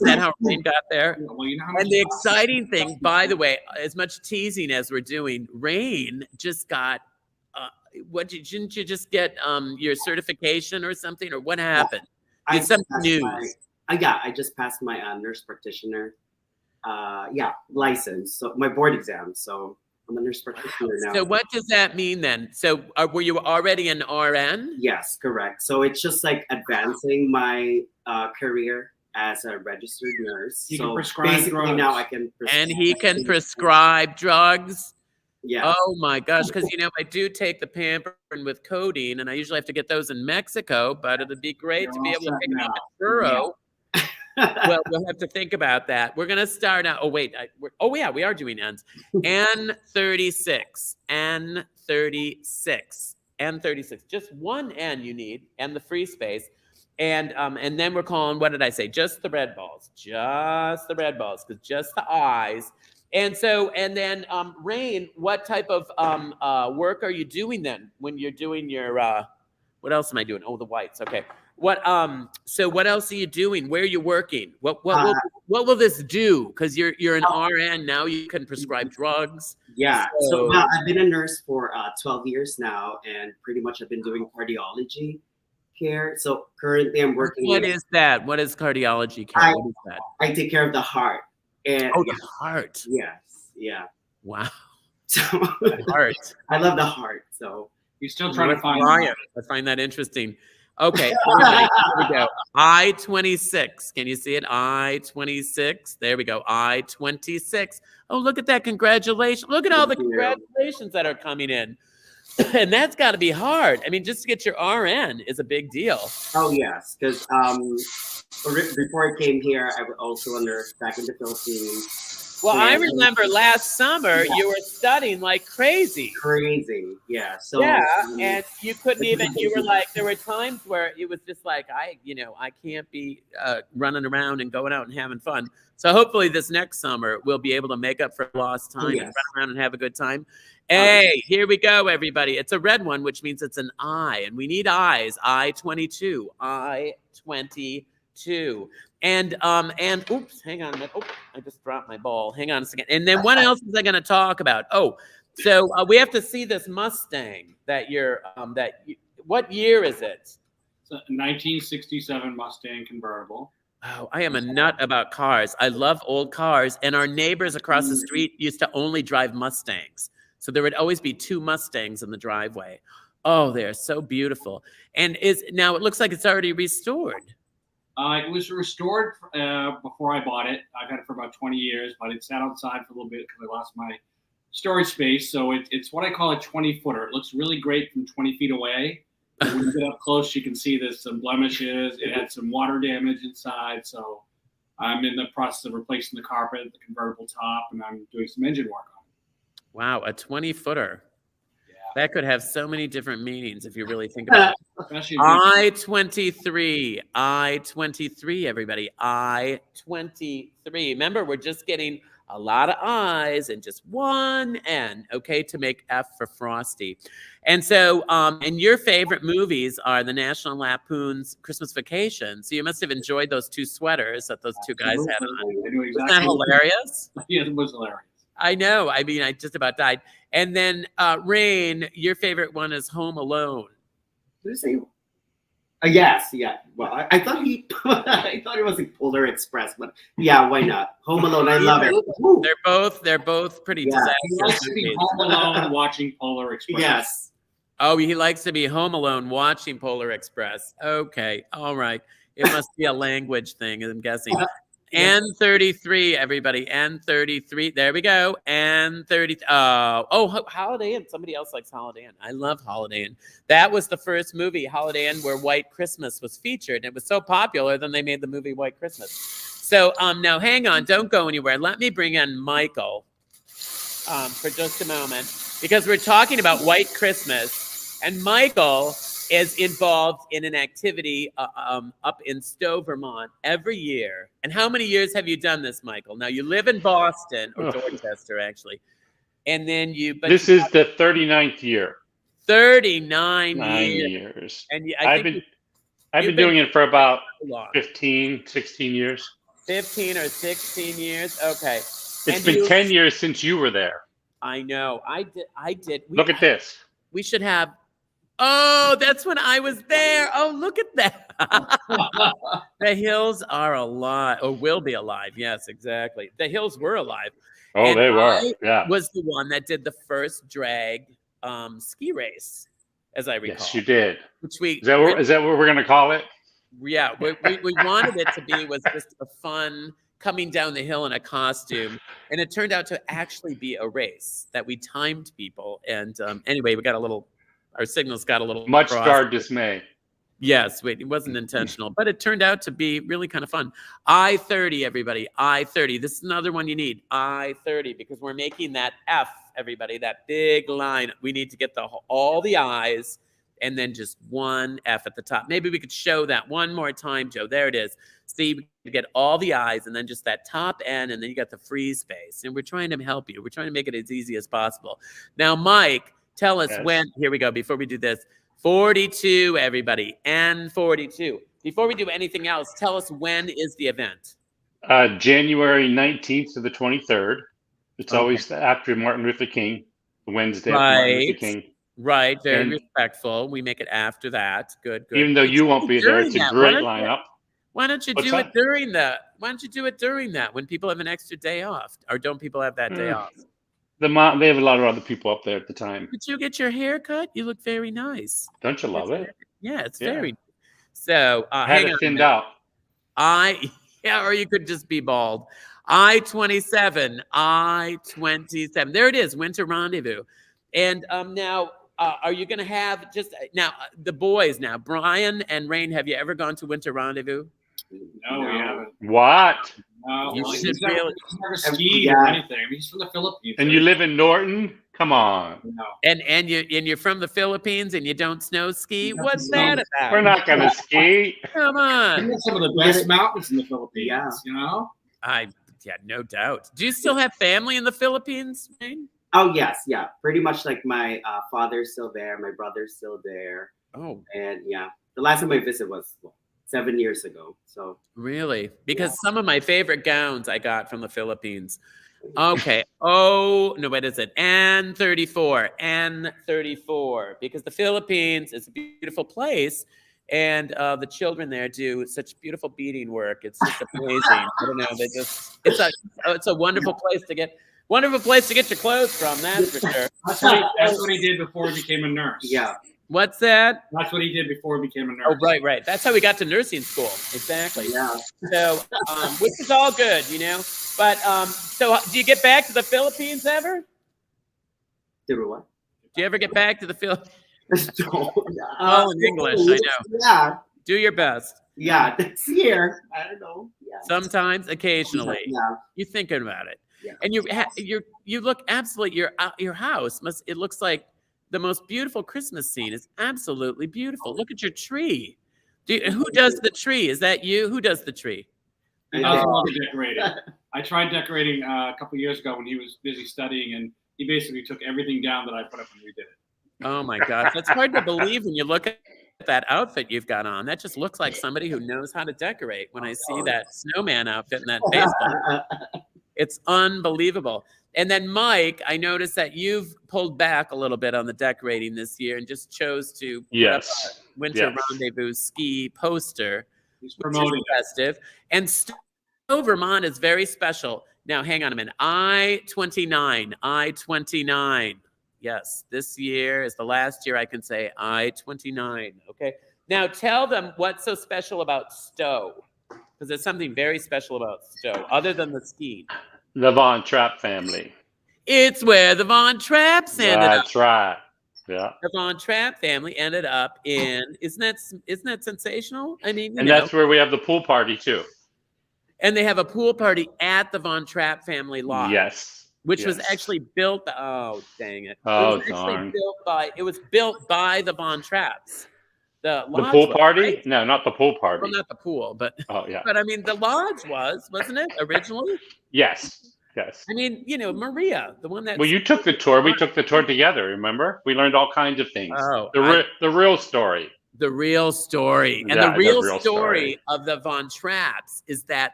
that how Rain got there?
Well, you know how
And the exciting thing, by the way, as much teasing as we're doing, Rain just got, didn't you just get your certification or something, or what happened? Did some news?
I just passed my nurse practitioner, license. So my board exam. So I'm a nurse practitioner now.
So what does that mean then? So were you already an RN?
Yes, correct. So it's just like advancing my career as a registered nurse.
You
so
can prescribe
basically
drugs.
now I can.
And he can prescribe drugs?
Yeah.
Oh my gosh, because you know I do take the Pamperin with codeine, and I usually have to get those in Mexico. But it'd be great to be able to pick them up at Burro. Well, we'll have to think about that. We're gonna start out. Oh wait, we are doing N's. N36, N36, N36. Just one N you need, and the free space. And then we're calling. What did I say? Just the red balls. Just the red balls, because just the I's. And so, and then, Rain, what type of work are you doing then when you're doing your, what else am I doing? Oh, the whites. Okay. So what else are you doing? Where are you working? What will this do? Because you're an RN now, you can prescribe drugs.
Yeah. So I've been a nurse for 12 years now, and pretty much I've been doing cardiology care. So currently I'm working.
What is that? What is cardiology care? What is that?
I take care of the heart. And
the heart.
Yes. Yeah.
Wow.
So
heart.
I love the heart. So
you're still trying to find
Brian. I find that interesting. Okay, everybody, here we go. I-26. Can you see it? I-26. There we go. I-26. Oh, look at that. Congratulations. Look at all the congratulations that are coming in. And that's got to be hard. I mean, just to get your RN is a big deal.
Oh, yes. Because before I came here, I was also back in the Philippines.
Well, I remember last summer you were studying like crazy.
Crazy, yeah. So
and you couldn't even. You were like, there were times where it was just like, I can't be running around and going out and having fun. So hopefully this next summer we'll be able to make up for lost time and run around and have a good time. Hey, here we go, everybody. It's a red one, which means it's an I, and we need eyes. I-22. I-22. And oops, hang on a minute. Oh, I just dropped my ball. Hang on a second. And then what else is I going to talk about? Oh, so we have to see this Mustang that you're what year is it?
It's a 1967 Mustang convertible.
Oh, I am a nut about cars. I love old cars, and our neighbors across the street used to only drive Mustangs. So there would always be 2 Mustangs in the driveway. Oh, they're so beautiful. And now it looks like it's already restored.
It was restored before I bought it. I've had it for about 20 years, but it sat outside for a little bit because I lost my storage space. So it's what I call a 20-footer. It looks really great from 20 feet away. But when you get up close, you can see there's some blemishes. It had some water damage inside. So I'm in the process of replacing the carpet, the convertible top, and I'm doing some engine work on it.
Wow, a 20-footer. That could have so many different meanings if you really think about it. I-23. I-23, everybody. I-23. Remember, we're just getting a lot of I's and just one N, okay, to make F for Frosty. And so, and your favorite movies are the National Lampoon's Christmas Vacation. So you must have enjoyed those 2 sweaters that those 2 guys had on. Isn't that hilarious?
Yeah, it was hilarious.
I know. I mean, I just about died. And then, Rain, your favorite one is Home Alone.
Did you say? Yes, yeah. Well, I thought I thought it was like Polar Express, but yeah, why not? Home Alone, I love it. Woo.
They're both pretty disastrous.
He likes to be home alone watching Polar Express.
Yes.
Oh, he likes to be home alone watching Polar Express. Okay, all right. It must be a language thing, I'm guessing. N33, everybody. N33. There we go. N30. Holiday Inn. Somebody else likes Holiday Inn. I love Holiday Inn. That was the first movie, Holiday Inn, where White Christmas was featured. And it was so popular, then they made the movie White Christmas. So now hang on. Don't go anywhere. Let me bring in Michael for just a moment, because we're talking about White Christmas. And Michael is involved in an activity up in Stowe, Vermont every year. And how many years have you done this, Michael? Now, you live in Boston, or Dorchester, actually. And then
This is the 39th year.
39
years.
And
I've been doing it for about 15, 16 years.
15 or 16 years? Okay.
It's been 10 years since you were there.
I know. I did.
Look at this.
We should have... Oh, that's when I was there. Oh, look at that. The Hills are alive, or will be alive. Yes, exactly. The Hills were alive.
Oh, and they were. Yeah.
Was the one that did the first drag ski race, as I recall.
Yes, you did.
Which is
that what we're going to call it?
Yeah. We wanted it to be was just a fun coming down the hill in a costume. And it turned out to actually be a race that we timed people. And anyway, our signals got a little
much to our dismay.
Yes, it wasn't intentional, but it turned out to be really kind of fun. I-30, everybody. I-30. This is another one you need. I-30, because we're making that F, everybody, that big line. We need to get all the I's and then just one F at the top. Maybe we could show that one more time, Joe. There it is. See, we get all the I's and then just that top N, and then you got the free space. And we're trying to help you. We're trying to make it as easy as possible. Now, Mike, tell us when. Here we go. Before we do this, 42, everybody, and 42. Before we do anything else, tell us when is the event?
January 19th to the 23rd. It's always after Martin Luther King, the Wednesday after Martin Luther King.
Right. Very respectful. We make it after that. Good.
Even though you won't be there, it's a great lineup.
Why don't you do it during that? Why don't you do it during that when people have an extra day off? Or don't people have that day off?
They have a lot of other people up there at the time.
Did you get your hair cut? You look very nice.
Don't you love it?
Yeah, it's very. So
Had
hang
it
on.
thinned out.
Yeah, or you could just be bald. I-27. There it is, Winter Rendezvous. And now, are you going to have just now the boys now, Brian and Rain? Have you ever gone to Winter Rendezvous?
No, we haven't.
What?
No,
You should
he's never skied
Yeah.
or anything. I mean, he's from the Philippines.
And you live in Norton? Come on.
No.
And you're from the Philippines and you don't snow ski? What's that about?
We're not going to ski.
Come
We
on.
have some of the best mountains in the Philippines.
Yeah.
You know.
Yeah, no doubt. Do you still have family in the Philippines, Rain?
Oh yes, yeah. Pretty much like my father's still there, my brother's still there,
Oh,
and yeah, the last time I visited was 7 years ago. So
really? Because some of my favorite gowns I got from the Philippines. Okay. Oh, no, what is it? N34. N34. Because the Philippines is a beautiful place. And the children there do such beautiful beading work. It's just amazing. I don't know. It's a wonderful place to get your clothes from. That's for sure.
That's what he did before he became a nurse.
yeah,
What's that?
That's what he did before he became a nurse.
Oh, right. That's how we got to nursing school. Exactly.
yeah.
So, which is all good, But so, do you get back to the Philippines ever?
Did what?
Do you ever get back to the Philippines?
Oh,
in English, I know.
Yeah,
Do your best.
yeah. This year, I don't know. Yeah.
Sometimes, occasionally,
Yeah.
you're thinking about it,
Yeah.
and you look absolutely. Your house it looks like the most beautiful Christmas scene. It's absolutely beautiful. Look at your tree. Who does the tree? Is that you? Who does the tree?
He doesn't love to decorate it. I tried decorating a couple years ago when he was busy studying, and he basically took everything down that I put up and redid it.
Oh my gosh, that's hard to believe when you look at that outfit you've got on. That just looks like somebody who knows how to decorate. When I see that snowman outfit and that baseball, it's unbelievable. And then Mike, I noticed that you've pulled back a little bit on the decorating this year and just chose to put up a Winter Rendezvous ski poster.
He's promoting
festive. And Stowe, Vermont is very special. Now, hang on a minute. I-29. Yes, this year is the last year I can say I-29. Okay. Now, tell them what's so special about Stowe, because there's something very special about Stowe, other than the skiing.
The Von Trapp family.
It's where the Von Trapps ended up.
That's right. Yeah.
The Von Trapp family ended up in. Isn't that sensational? I mean,
and that's where we have the pool party too.
And they have a pool party at the Von Trapp family lot.
Yes.
Which was actually built. Oh, dang it!
Oh,
darn! It was built by the Von Trapps. The
pool
was,
party?
Right?
No, not the pool party.
Well, not the pool, but
yeah.
But I mean, the lodge wasn't it originally?
Yes.
I mean, Maria, the one that.
Well, you took the tour. We took the tour together. Remember? We learned all kinds of things.
Oh,
the real story.
The real story, and the real story of the Von Trapps is that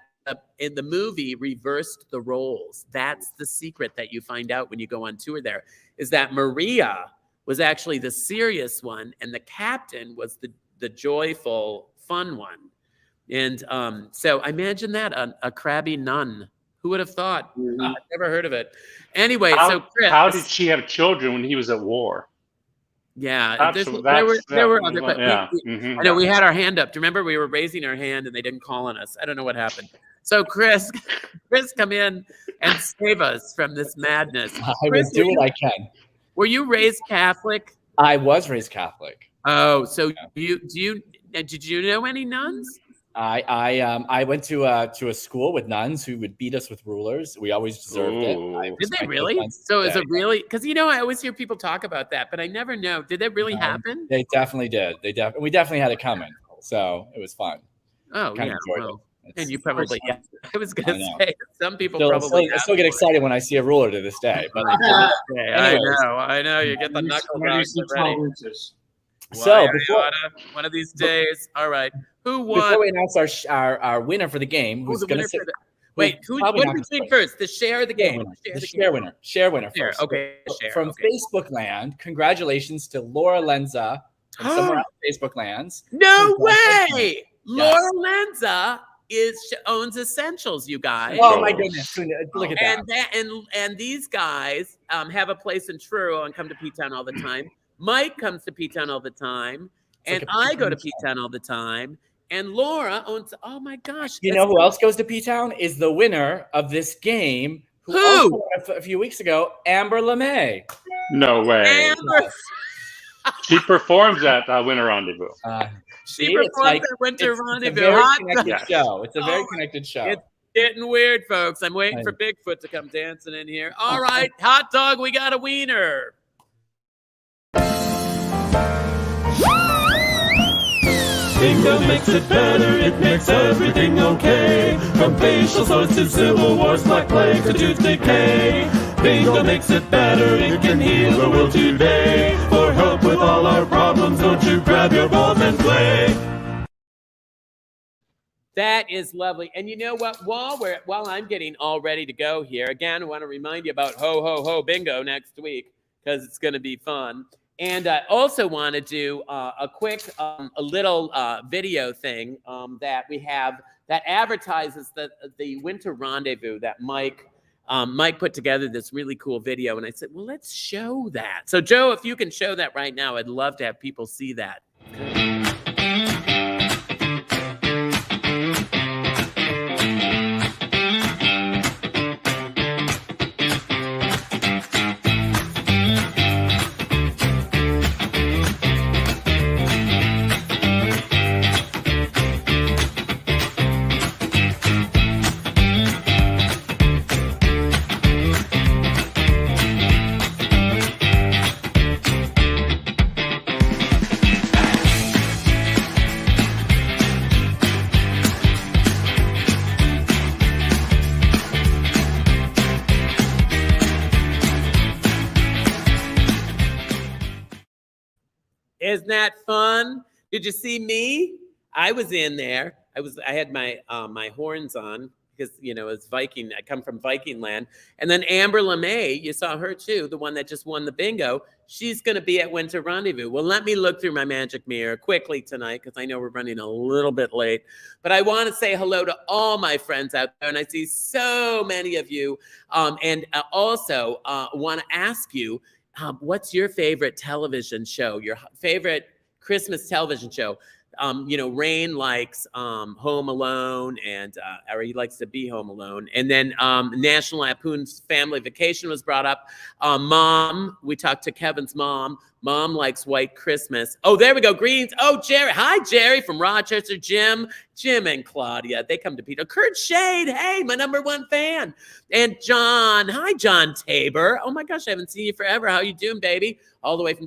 in the movie reversed the roles. That's the secret that you find out when you go on tour there, is that Maria was actually the serious one and the captain was the joyful, fun one. And so imagine that, a crabby nun. Who would have thought? I've never heard of it. Anyway, so Chris,
how did she have children when he was at war?
Yeah, there were other. But I know we had our hand up. Do you remember we were raising our hand and they didn't call on us? I don't know what happened. So Chris, come in and save us from this madness.
I will do what I can.
Were you raised Catholic?
I was raised Catholic.
Oh, so did you know any nuns?
I went to a school with nuns who would beat us with rulers. We always deserved it.
Did they really? So is it really? Because I always hear people talk about that, but I never know. Did that really happen?
They definitely did. We definitely had it coming. So it was fun.
Oh, yeah. Well, and you probably, I was going to say, some people
I still get excited when I see a ruler to this day. But
I know. You get the knuckle ready.
So
one of these days, all right. Who won?
Before we announce our winner for the game, who's going to sit?
Wait, what do we think first? The share of the game.
Share winner. First.
Okay.
From Facebook land, congratulations to Laura Lenza from somewhere out in Facebook lands.
No way! Laura Lenza owns Essentials, you guys.
Oh my goodness! Look at that.
And these guys have a place in Truro and come to P-Town all the time. Mike comes to P-Town all the time. And I go to P-Town all the time. And Laura owns, oh my gosh.
You know who else goes to P-Town? Is the winner of this game. Who? Also, a few weeks ago, Amber Lemay.
No way.
Amber.
She performs at Winter Rendezvous.
She performs at Winter Rendezvous.
It's a very connected show.
It's getting weird, folks. I'm waiting for Bigfoot to come dancing in here. All right, hot dog, we got a wiener.
Bingo makes it better, it makes everything okay. From facial sores to civil wars, black plague to tooth decay. Bingo makes it better, it can heal the world today. For help with all our problems, don't you grab your balls and play.
That is lovely. And you know what? While I'm getting all ready to go here, again, I want to remind you about Ho Ho Ho Bingo next week because it's going to be fun. And I also want to do a quick, a little video thing that we have that advertises the Winter Rendezvous that Mike put together this really cool video. And I said, well, let's show that. So, Joe, if you can show that right now, I'd love to have people see that. Isn't that fun? Did you see me? I was in there. I had my my horns on because it's Viking. I come from Viking land. And then Amber Lemay, you saw her too, the one that just won the bingo. She's going to be at Winter Rendezvous. Well, let me look through my magic mirror quickly tonight because I know we're running a little bit late. But I want to say hello to all my friends out there, and I see so many of you. And also want to ask you, what's your favorite television show? Your favorite Christmas television show? Rain likes Home Alone, or he likes to be home alone. And then National Lampoon's Family Vacation was brought up. Mom, we talked to Kevin's mom. Mom likes White Christmas. Oh, there we go. Greens. Oh, Jerry. Hi, Jerry from Rochester. Jim and Claudia. They come to Peter. Kurt Shade. Hey, my #1 fan. And John. Hi, John Tabor. Oh, my gosh. I haven't seen you forever. How you doing, baby? All the way from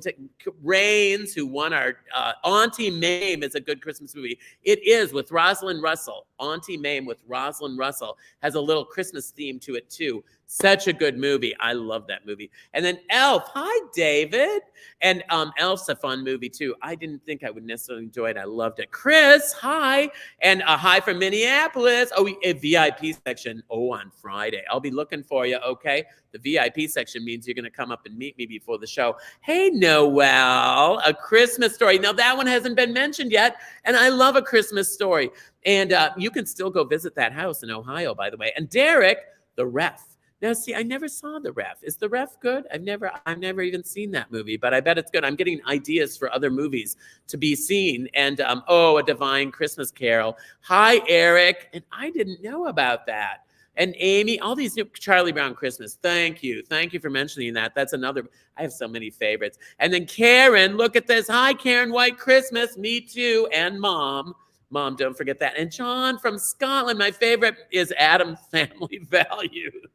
Rains, who won our Auntie Mame is a good Christmas movie. It is with Rosalind Russell. Auntie Mame with Rosalind Russell has a little Christmas theme to it, too. Such a good movie. I love that movie. And then Elf. Hi, David. And Elf's a fun movie, too. I didn't think I would necessarily enjoy it. I loved it. Chris, hi. And a hi from Minneapolis. Oh, a VIP section. Oh, on Friday. I'll be looking for you, okay? The VIP section means you're going to come up and meet me before the show. Hey, Noel, A Christmas Story. Now, that one hasn't been mentioned yet, and I love A Christmas Story. And you can still go visit that house in Ohio, by the way. And Derek, The Ref. Now, see, I never saw The Ref. Is The Ref good? I've never even seen that movie, but I bet it's good. I'm getting ideas for other movies to be seen. And, A Divine Christmas Carol. Hi, Eric. And I didn't know about that. And Amy, all these new Charlie Brown Christmas. Thank you. Thank you for mentioning that. That's another. I have so many favorites. And then Karen, look at this. Hi, Karen, White Christmas. Me too. And Mom. Mom, don't forget that. And John from Scotland. My favorite is Adam's Family Values.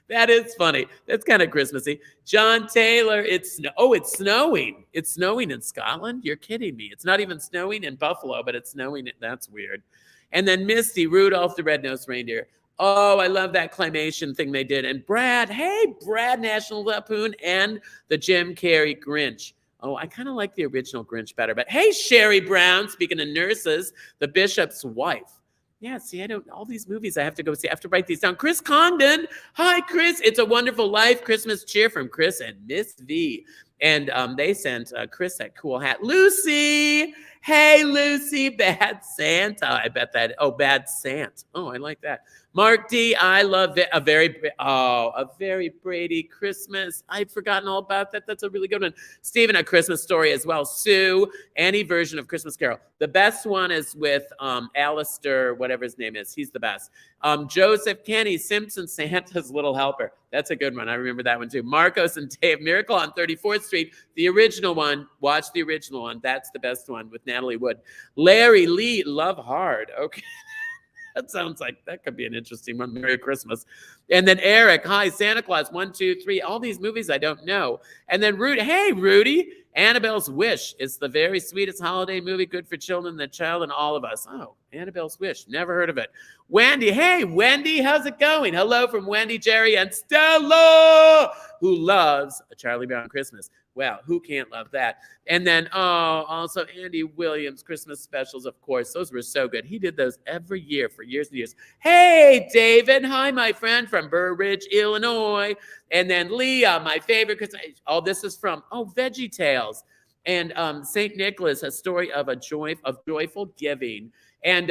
That is funny. That's kind of Christmassy. John Taylor, it's snowing. It's snowing in Scotland? You're kidding me. It's not even snowing in Buffalo, but it's snowing. That's weird. And then Misty Rudolph, the Red-Nosed Reindeer. Oh, I love that claymation thing they did. And Brad, hey, Brad, National Lampoon, and the Jim Carrey Grinch. Oh, I kind of like the original Grinch better. But hey, Sherry Brown, speaking of nurses, the Bishop's Wife. Yeah, see, all these movies I have to go see. I have to write these down. Chris Condon. Hi, Chris. It's a Wonderful Life Christmas cheer from Chris and Miss V. And they sent Chris that cool hat. Lucy. Hey, Lucy. Bad Santa. I bet that. Oh, Bad Sant. Oh, I like that. Mark D, I love it. A very Brady Christmas. I'd forgotten all about that. That's a really good one. Stephen, A Christmas Story as well. Sue, any version of Christmas Carol. The best one is with Alistair, whatever his name is. He's the best. Joseph Kenny, Simpson, Santa's Little Helper. That's a good one. I remember that one too. Marcos and Dave, Miracle on 34th Street. The original one. Watch the original one. That's the best one with Natalie Wood. Larry Lee, Love Hard. Okay. That sounds like that could be an interesting one. Merry Christmas. And then Eric, hi, Santa Claus, 1, 2, 3. All these movies I don't know. And then Rudy, hey, Rudy, Annabelle's Wish. It's the very sweetest holiday movie, good for children, the child, and all of us. Oh, Annabelle's Wish. Never heard of it. Wendy, hey, Wendy, how's it going? Hello from Wendy, Jerry, and Stella, who loves A Charlie Brown Christmas. Well, who can't love that? And then, also Andy Williams, Christmas specials, of course. Those were so good. He did those every year for years and years. Hey, David. Hi, my friend from Burr Ridge, Illinois. And then Leah, my favorite Christmas. Oh, this is from, Veggie Tales. And St. Nicholas, a story of joyful giving. And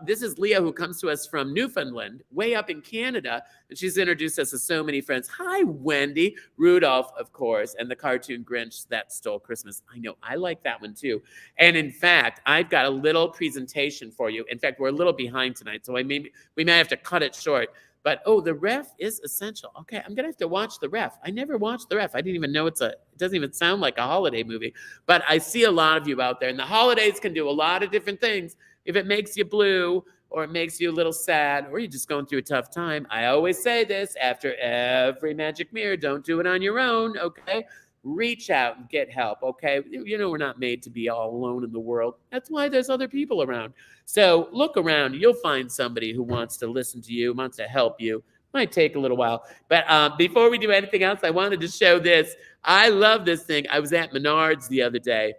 this is Leah, who comes to us from Newfoundland, way up in Canada. And she's introduced us to so many friends. Hi, Wendy. Rudolph, of course, and the cartoon Grinch That Stole Christmas. I know, I like that one too. And in fact, I've got a little presentation for you. In fact, we're a little behind tonight, so we may have to cut it short. But, the ref is essential. Okay, I'm going to have to watch the ref. I never watched the ref. I didn't even know it doesn't even sound like a holiday movie. But I see a lot of you out there. And the holidays can do a lot of different things. If it makes you blue or it makes you a little sad or you're just going through a tough time, I always say this after every magic mirror, don't do it on your own, okay? Reach out and get help, okay? You know, we're not made to be all alone in the world. That's why there's other people around. So look around. You'll find somebody who wants to listen to you, wants to help you. Might take a little while. But before we do anything else, I wanted to show this. I love this thing. I was at Menards the other day,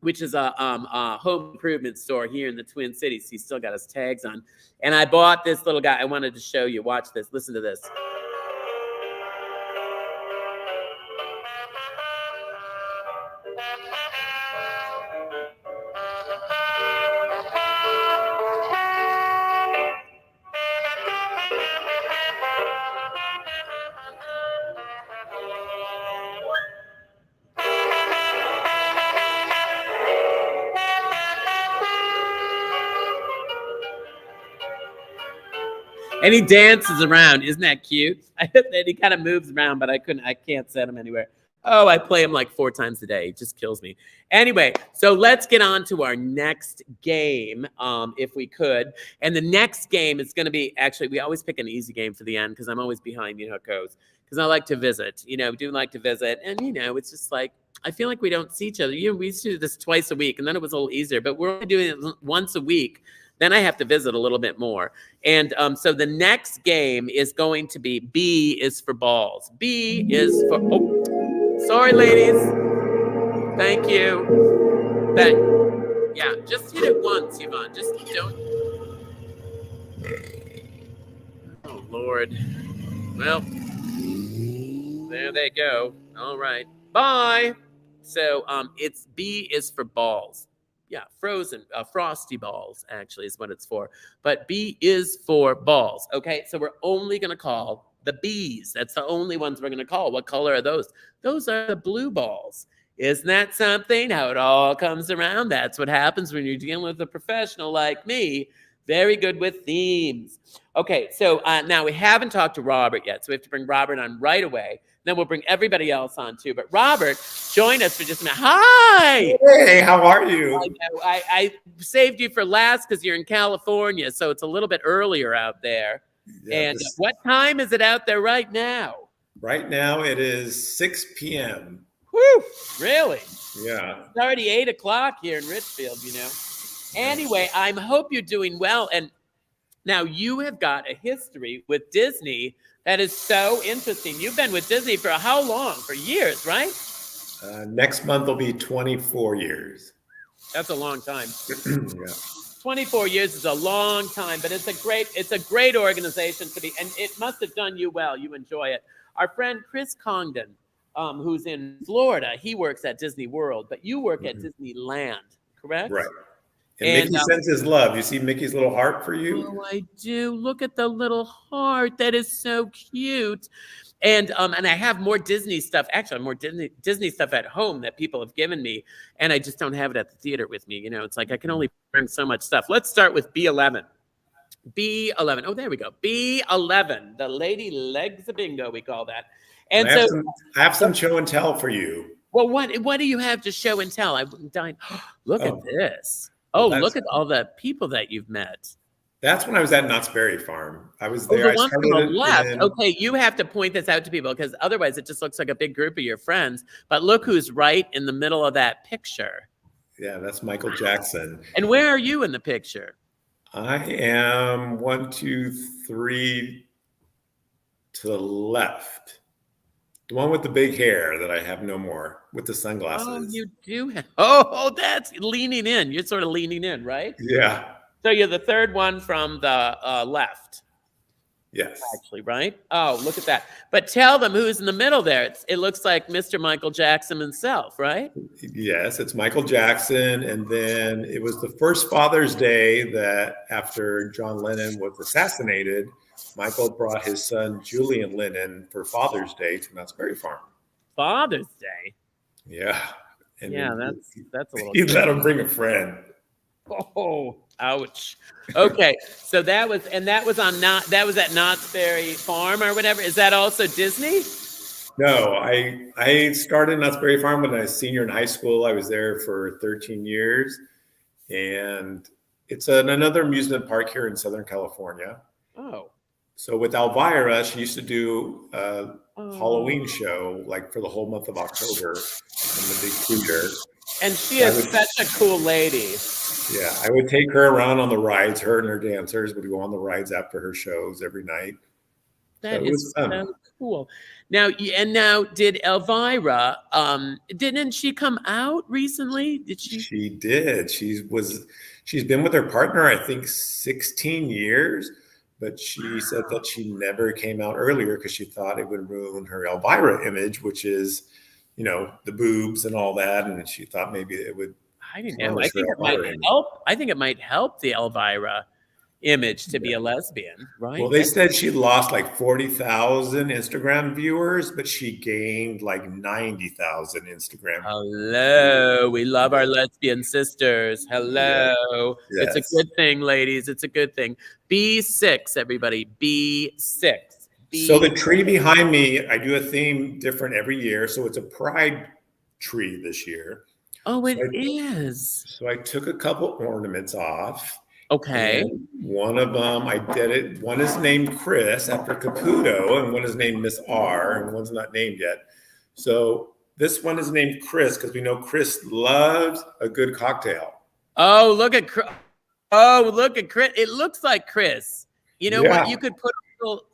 which is a home improvement store here in the Twin Cities. He's still got his tags on. And I bought this little guy. I wanted to show you. Watch this. Listen to this. And he dances around. Isn't that cute? And he kind of moves around, but I can't set him anywhere. Oh, I play him like 4 times a day. It just kills me. Anyway, so let's get on to our next game, if we could. And the next game is going to be, actually, we always pick an easy game for the end because I'm always behind, you know how it goes. Because I like to visit, do like to visit. And, it's just like, I feel like we don't see each other. We used to do this twice a week, and then it was a little easier. But we're only doing it once a week. Then I have to visit a little bit more. And so the next game is going to be B is for balls. B is for, sorry, ladies. Thank you. Just hit it once, Yvonne. Just don't. Oh, Lord. Well, there they go. All right. Bye. So it's B is for balls. Yeah, frosty balls, actually, is what it's for. But B is for balls, okay? So we're only going to call the B's. That's the only ones we're going to call. What color are those? Those are the blue balls. Isn't that something? How it all comes around? That's what happens when you're dealing with a professional like me. Very good with themes. Okay, so now we haven't talked to Robert yet, so we have to bring Robert on right away. Then we'll bring everybody else on too. But Robert, join us for just a minute. Hi!
Hey, how are you?
I know. I saved you for last because you're in California, so it's a little bit earlier out there. Yeah, and what time is it out there right now?
Right now it is 6 p.m.
Whew! Really?
Yeah.
It's already 8 o'clock here in Richfield, Anyway, I hope you're doing well. And now you have got a history with Disney that is so interesting. You've been with Disney for how long? For years, right?
Next month will be 24 years.
That's a long time.
Yeah.
24 years is a long time, but it's a great organization to be, and it must have done you well. You enjoy it. Our friend Chris Condon, who's in Florida, he works at Disney World, but you work at Disneyland, correct?
Right. And Mickey sends his love. You see Mickey's little heart for you?
Oh, I do. Look at the little heart. That is so cute. And I have more Disney stuff. Actually, more Disney stuff at home that people have given me, and I just don't have it at the theater with me. You know, it's like I can only bring so much stuff. Let's start with B11. B11. Oh, there we go. B11. The Lady Legs of Bingo, we call that. And
I have some show and tell for you.
Well, what do you have to show and tell? I'm dying. Look at this. Oh, look at all the people that you've met.
That's when I was at Knott's Berry Farm. I was there.
The one from the left. Okay, you have to point this out to people because otherwise it just looks like a big group of your friends. But look who's right in the middle of that picture.
Yeah, that's Michael Jackson.
And where are you in the picture?
I am 1, 2, 3 to the left. The one with the big hair that I have no more with the sunglasses.
Oh, you do have. Oh, that's leaning in. You're sort of leaning in, right?
Yeah.
So you're the third one from the left.
Yes.
Actually, right? Oh, look at that. But tell them who's in the middle there. It looks like Mr. Michael Jackson himself, right?
Yes, it's Michael Jackson. And then it was the first Father's Day that after John Lennon was assassinated, Michael brought his son Julian Lennon for Father's Day to Knott's Berry Farm.
Father's Day?
Yeah. And
yeah, that's a little.
He let him bring a friend.
Oh, ouch. Okay, so that was at Knott's Berry Farm or whatever. Is that also Disney?
No, I started Knott's Berry Farm when I was a senior in high school. I was there for 13 years, and it's another amusement park here in Southern California.
Oh.
So with Elvira, she used to do a Halloween show like for the whole month of October in the big theater.
And she is such a cool lady.
Yeah, I would take her around on the rides. Her and her dancers would go on the rides after her shows every night.
That is so cool. Now, did Elvira? Didn't she come out recently? Did she?
She did. She's been with her partner, I think, 16 years. But she said that she never came out earlier because she thought it would ruin her Elvira image, which is, the boobs and all that. And she thought maybe it would.
I didn't know. I think it might help. I think it might help the Elvira image to be a lesbian, right?
Well, they said she lost like 40,000 Instagram viewers, but she gained like 90,000 Instagram.
Hello. We love our lesbian sisters. Hello.
Yes.
It's a good thing, ladies. It's a good thing. B6, everybody. B6.
So the tree behind me, I do a theme different every year. So it's a pride tree this year.
Oh, it is.
So I took a couple ornaments off.
Okay.
One of them, I did it. One is named Chris after Caputo, and one is named Miss R, and one's not named yet. So this one is named Chris because we know Chris loves a good cocktail.
Oh, look at Chris. Oh, look at Chris. It looks like Chris. You know what? You could put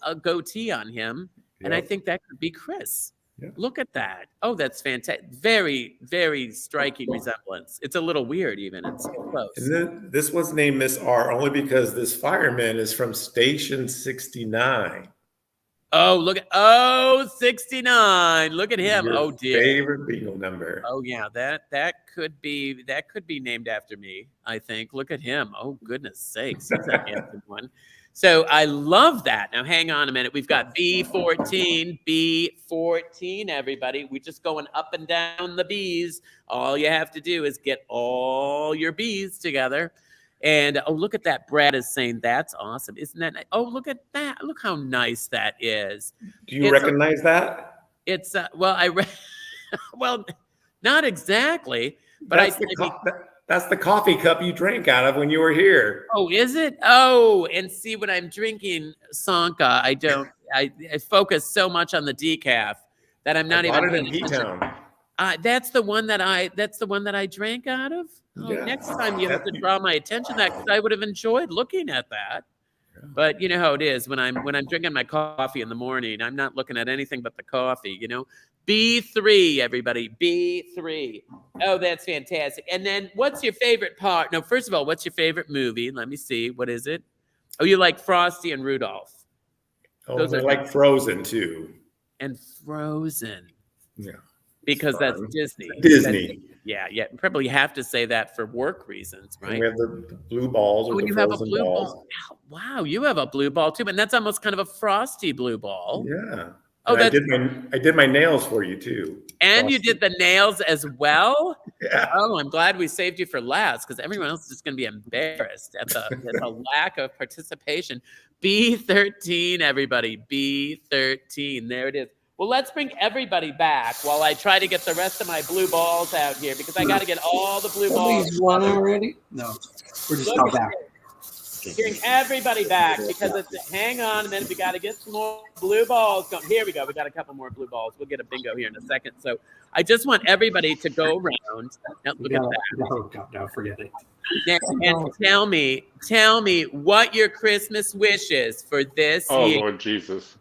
a goatee on him, and I think that could be Chris.
Yeah.
Look at that. Oh, that's fantastic. Very, very striking resemblance. It's a little weird even. It's so close.
And then this one's named Miss R only because this fireman is from Station 69.
Oh, look at 69. Look at him.
Your
dear.
Favorite bingo number.
Oh yeah, that could be named after me, I think. Look at him. Oh, goodness sakes. He's a handsome one. So I love that. Now, hang on a minute. We've got B14, everybody. We're just going up and down the Bs. All you have to do is get all your Bs together. And, look at that. Brad is saying that's awesome. Isn't that nice? Oh, look at that. Look how nice that is.
Do you recognize that?
It's, well, not exactly. But
that's the coffee cup you drank out of when you were here.
Oh, is it? Oh, and see, when I'm drinking Sanka, I focus so much on the decaf that I'm not even paying attention. That's the one that I drank out of. Oh,
Yeah.
Next time you have to draw my attention to that because I would have enjoyed looking at that. Yeah. But you know how it is when I'm drinking my coffee in the morning, I'm not looking at anything but the coffee, B3, everybody, B3. Oh, that's fantastic. And then what's your favorite part? No, first of all, what's your favorite movie? Let me see. What is it? Oh, you like Frosty and Rudolph.
Oh, I like Frozen too.
And Frozen.
Yeah.
because that's Disney.
Disney.
Yeah. Probably have to say that for work reasons, right?
And we have the blue balls or
Oh,
the
you have a
frozen
blue
balls.
ball. Wow, you have a blue ball too, and that's almost kind of a frosty blue ball.
Yeah.
Oh,
And I did my nails for you too.
And you did the nails as well?
Yeah.
Oh, I'm glad we saved you for last because everyone else is just going to be embarrassed at the lack of participation. B13, everybody. B13. There it is. Well, let's bring everybody back while I try to get the rest of my blue balls out here because I got to get all the blue balls.
Somebody's won already? No, we're just all back.
Bring everybody back because hang on a minute. We got to get some more blue balls going. Here we go. We got a couple more blue balls. We'll get a bingo here in a second. So I just want everybody to go around. Now, look at that.
No, forget it.
And tell me what your Christmas wish is for this year.
Oh, Lord Jesus.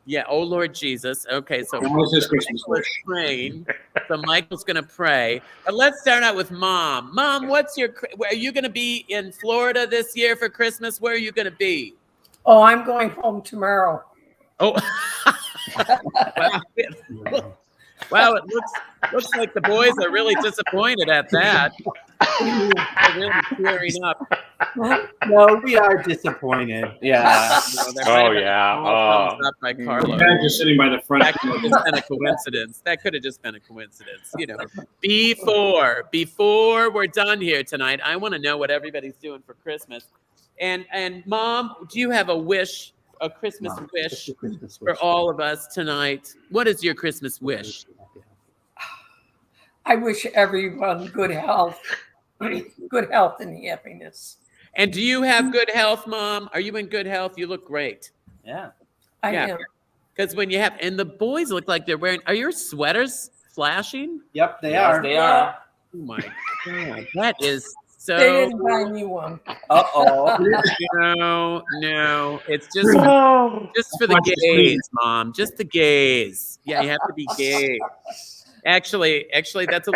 Yeah. Oh, Lord Jesus. Okay. So
What's his Christmas wish?
praying. So Michael's going to pray. But let's start out with Mom. Mom, are you going to be in Florida this year for Christmas? Where are you going to be?
Oh, I'm going home tomorrow.
Oh. Wow, it looks like the boys are really disappointed at that. They're really tearing up.
No, we are disappointed. Yeah.
Oh, yeah.
Thumbs up by Carlo.
I'm just sitting by the front.
That could have just been a coincidence. You know. Before we're done here tonight, I want to know what everybody's doing for Christmas. And Mom, do you have a wish? A Christmas wish for all of us tonight. What is your Christmas wish?
I wish everyone good health and happiness.
And do you have good health, Mom? Are you in good health? You look great.
Yeah.
I am.
Because when you have, and the boys look like they're wearing, are your sweaters flashing?
Yep, they are.
They are.
Oh my God. That is so.
They didn't buy me one.
Uh-oh.
No. It's just for the gays, Mom. Just the gays. Yeah, you have to be gay. Actually, that's a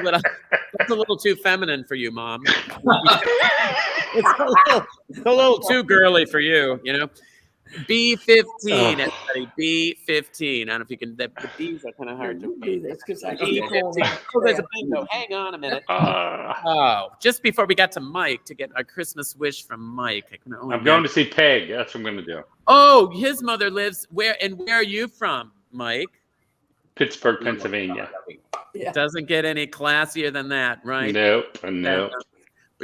little too feminine for you, Mom. It's a little too girly for you, you know. B15, everybody. B15. I don't know if you can. The B's are kind of hard to read. B15. Oh, there's a bingo. Hang on a minute. Just before we got to Mike to get a Christmas wish from Mike.
I'm going to see Peg. That's what I'm going to do.
Oh, his mother lives where? And where are you from, Mike?
Pittsburgh, Pennsylvania.
Yeah. Doesn't get any classier than that, right?
Nope.
We're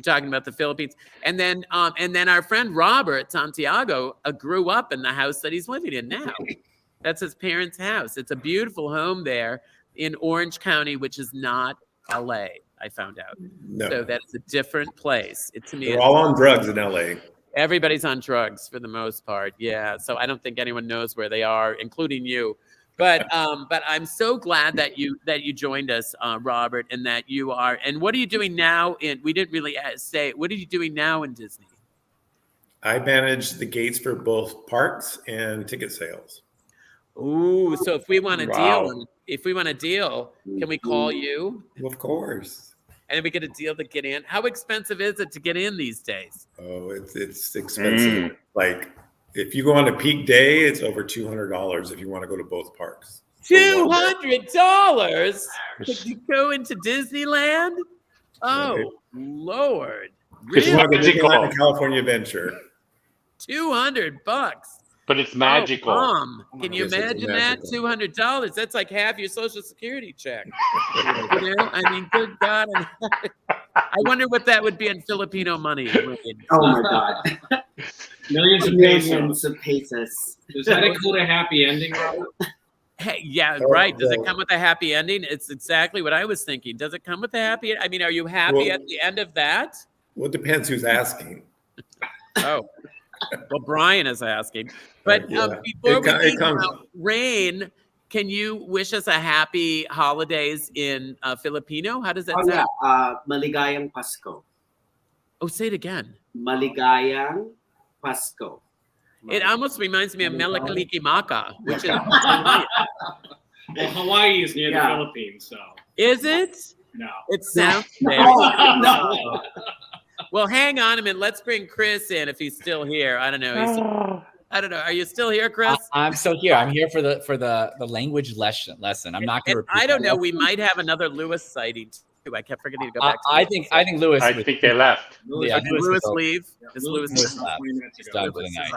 talking about the Philippines. And then our friend Robert Santiago grew up in the house that he's living in now. That's his parents' house. It's a beautiful home there in Orange County, which is not LA, I found out.
No.
So that's a different place.
They're all on drugs in LA.
Everybody's on drugs for the most part. Yeah. So I don't think anyone knows where they are, including you. But I'm so glad that you joined us, Robert, and that you are. And what are you doing now? We didn't really say. What are you doing now in Disney?
I manage the gates for both parks and ticket sales.
Ooh, so if we want a deal, can we call you?
Of course.
And we get a deal to get in. How expensive is it to get in these days?
Oh, it's expensive. Like, if you go on a peak day, it's over $200 if you want to go to both parks.
$200 to go into Disneyland? Oh, right. Lord.
Really? You want to go to California Adventure.
$200.
But it's magical.
Oh, Mom, can you imagine that? $200. That's like half your Social Security check. You know? I mean, good God. I wonder what that would be in Filipino money.
Oh, my God.
Millions
of pesos.
Does that include a happy ending, Robert?
Hey, yeah, right. Does it come with a happy ending? It's exactly what I was thinking. Does it come with a happy? I mean, are you happy at the end of that?
Well, it depends who's asking.
Oh, well, Brian is asking. But before we leave out, Rain, can you wish us a happy holidays in Filipino? How does that sound?
Yeah. Maligayang Pasko.
Oh, say it again.
Maligayang Pasko.
It almost reminds me of Melakalikimaka, which is
well, Hawaii is near the Philippines, so.
Is it?
No.
It sounds no. Well, hang on a minute. Let's bring Chris in if he's still here. I don't know. I don't know. Are you still here, Chris?
I'm still here. I'm here for the language lesson. I'm not going to repeat.
I don't know. We might have another Lewis sighting too. I kept forgetting to go back. To
I think Lewis.
I think they left.
Yeah,
did Lewis leave?
Yeah,
Is Lewis
left? He's done for the night.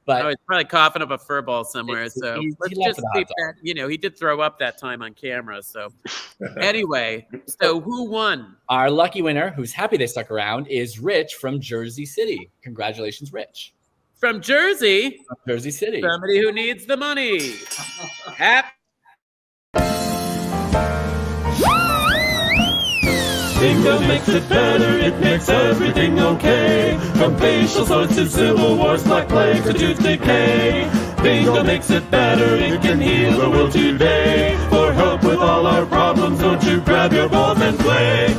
But
But
he's probably coughing up a fur ball somewhere. So
he
let's
left
just
for the
keep
hot
that. You know, he did throw up that time on camera. So anyway, so who won?
our lucky winner, who's happy they stuck around, is Rich from Jersey City. Congratulations, Rich.
From Jersey.
From Jersey City.
Somebody who needs the money. Happy.
Bingo makes it better, it makes everything okay. From facial sores to civil wars, black plague to tooth decay. Bingo makes it better, it can heal the world today. For help with all our problems, don't you grab your balls and play.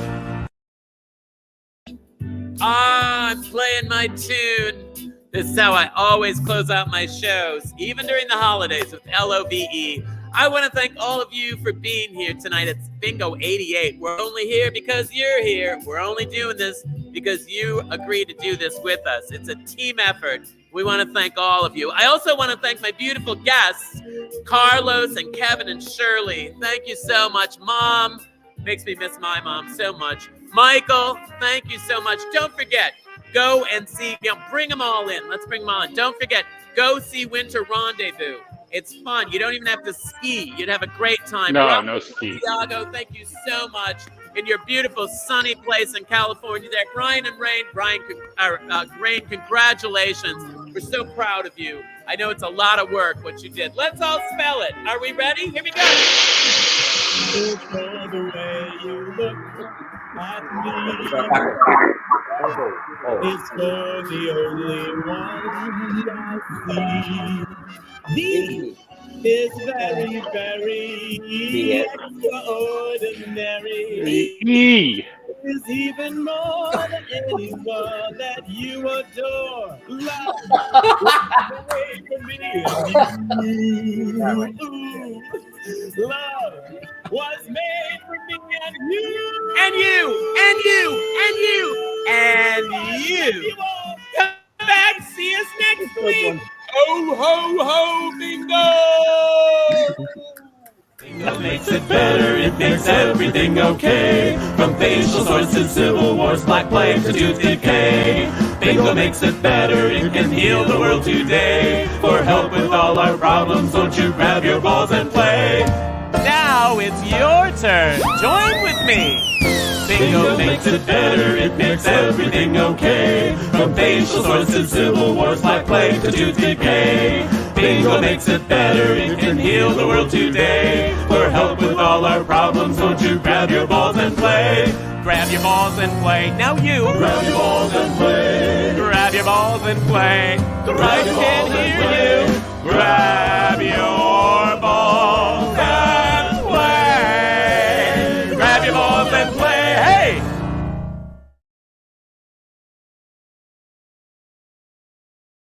I'm playing my tune. This is how I always close out my shows, even during the holidays with LOVE. I want to thank all of you for being here tonight. It's Bingo 88. We're only here because you're here. We're only doing this because you agreed to do this with us. It's a team effort. We want to thank all of you. I also want to thank my beautiful guests, Carlos and Kevin and Shirley. Thank you so much. Mom, makes me miss my mom so much. Michael, thank you so much. Don't forget, go and see, bring them all in. Let's bring them on. Don't forget, go see Winter Rendezvous. It's fun. You don't even have to ski. You'd have a great time.
No ski.
Santiago, thank you so much. In your beautiful sunny place in California there. Brian and Rain, Rain, congratulations. We're so proud of you. I know it's a lot of work what you did. Let's all spell it. Are we ready? Here we go.
It's for the way you look at me. It's for the only one I see. This is very, very extraordinary. Is even more than anyone that you adore. Love away from me and you. Love was made for me and you.
And you, and you, and you, and you. Come back, see us next week. Ho, ho, ho, bingo!
Bingo makes it better, it makes everything okay. From facial sores to civil wars, black plague to tooth decay. Bingo makes it better, it can heal the world today. For help with all our problems, don't you grab your balls and play.
Now it's your turn. Join with me.
Bingo makes it better, it makes everything okay. From facial sores to civil wars, black plague to tooth decay. Bingo makes it better, it can heal the world today. For help with all our problems, don't you grab your balls and play.
Grab your balls and play. Now you.
Grab your balls and play.
Grab your balls and play.
Grab your balls and play.
Grab your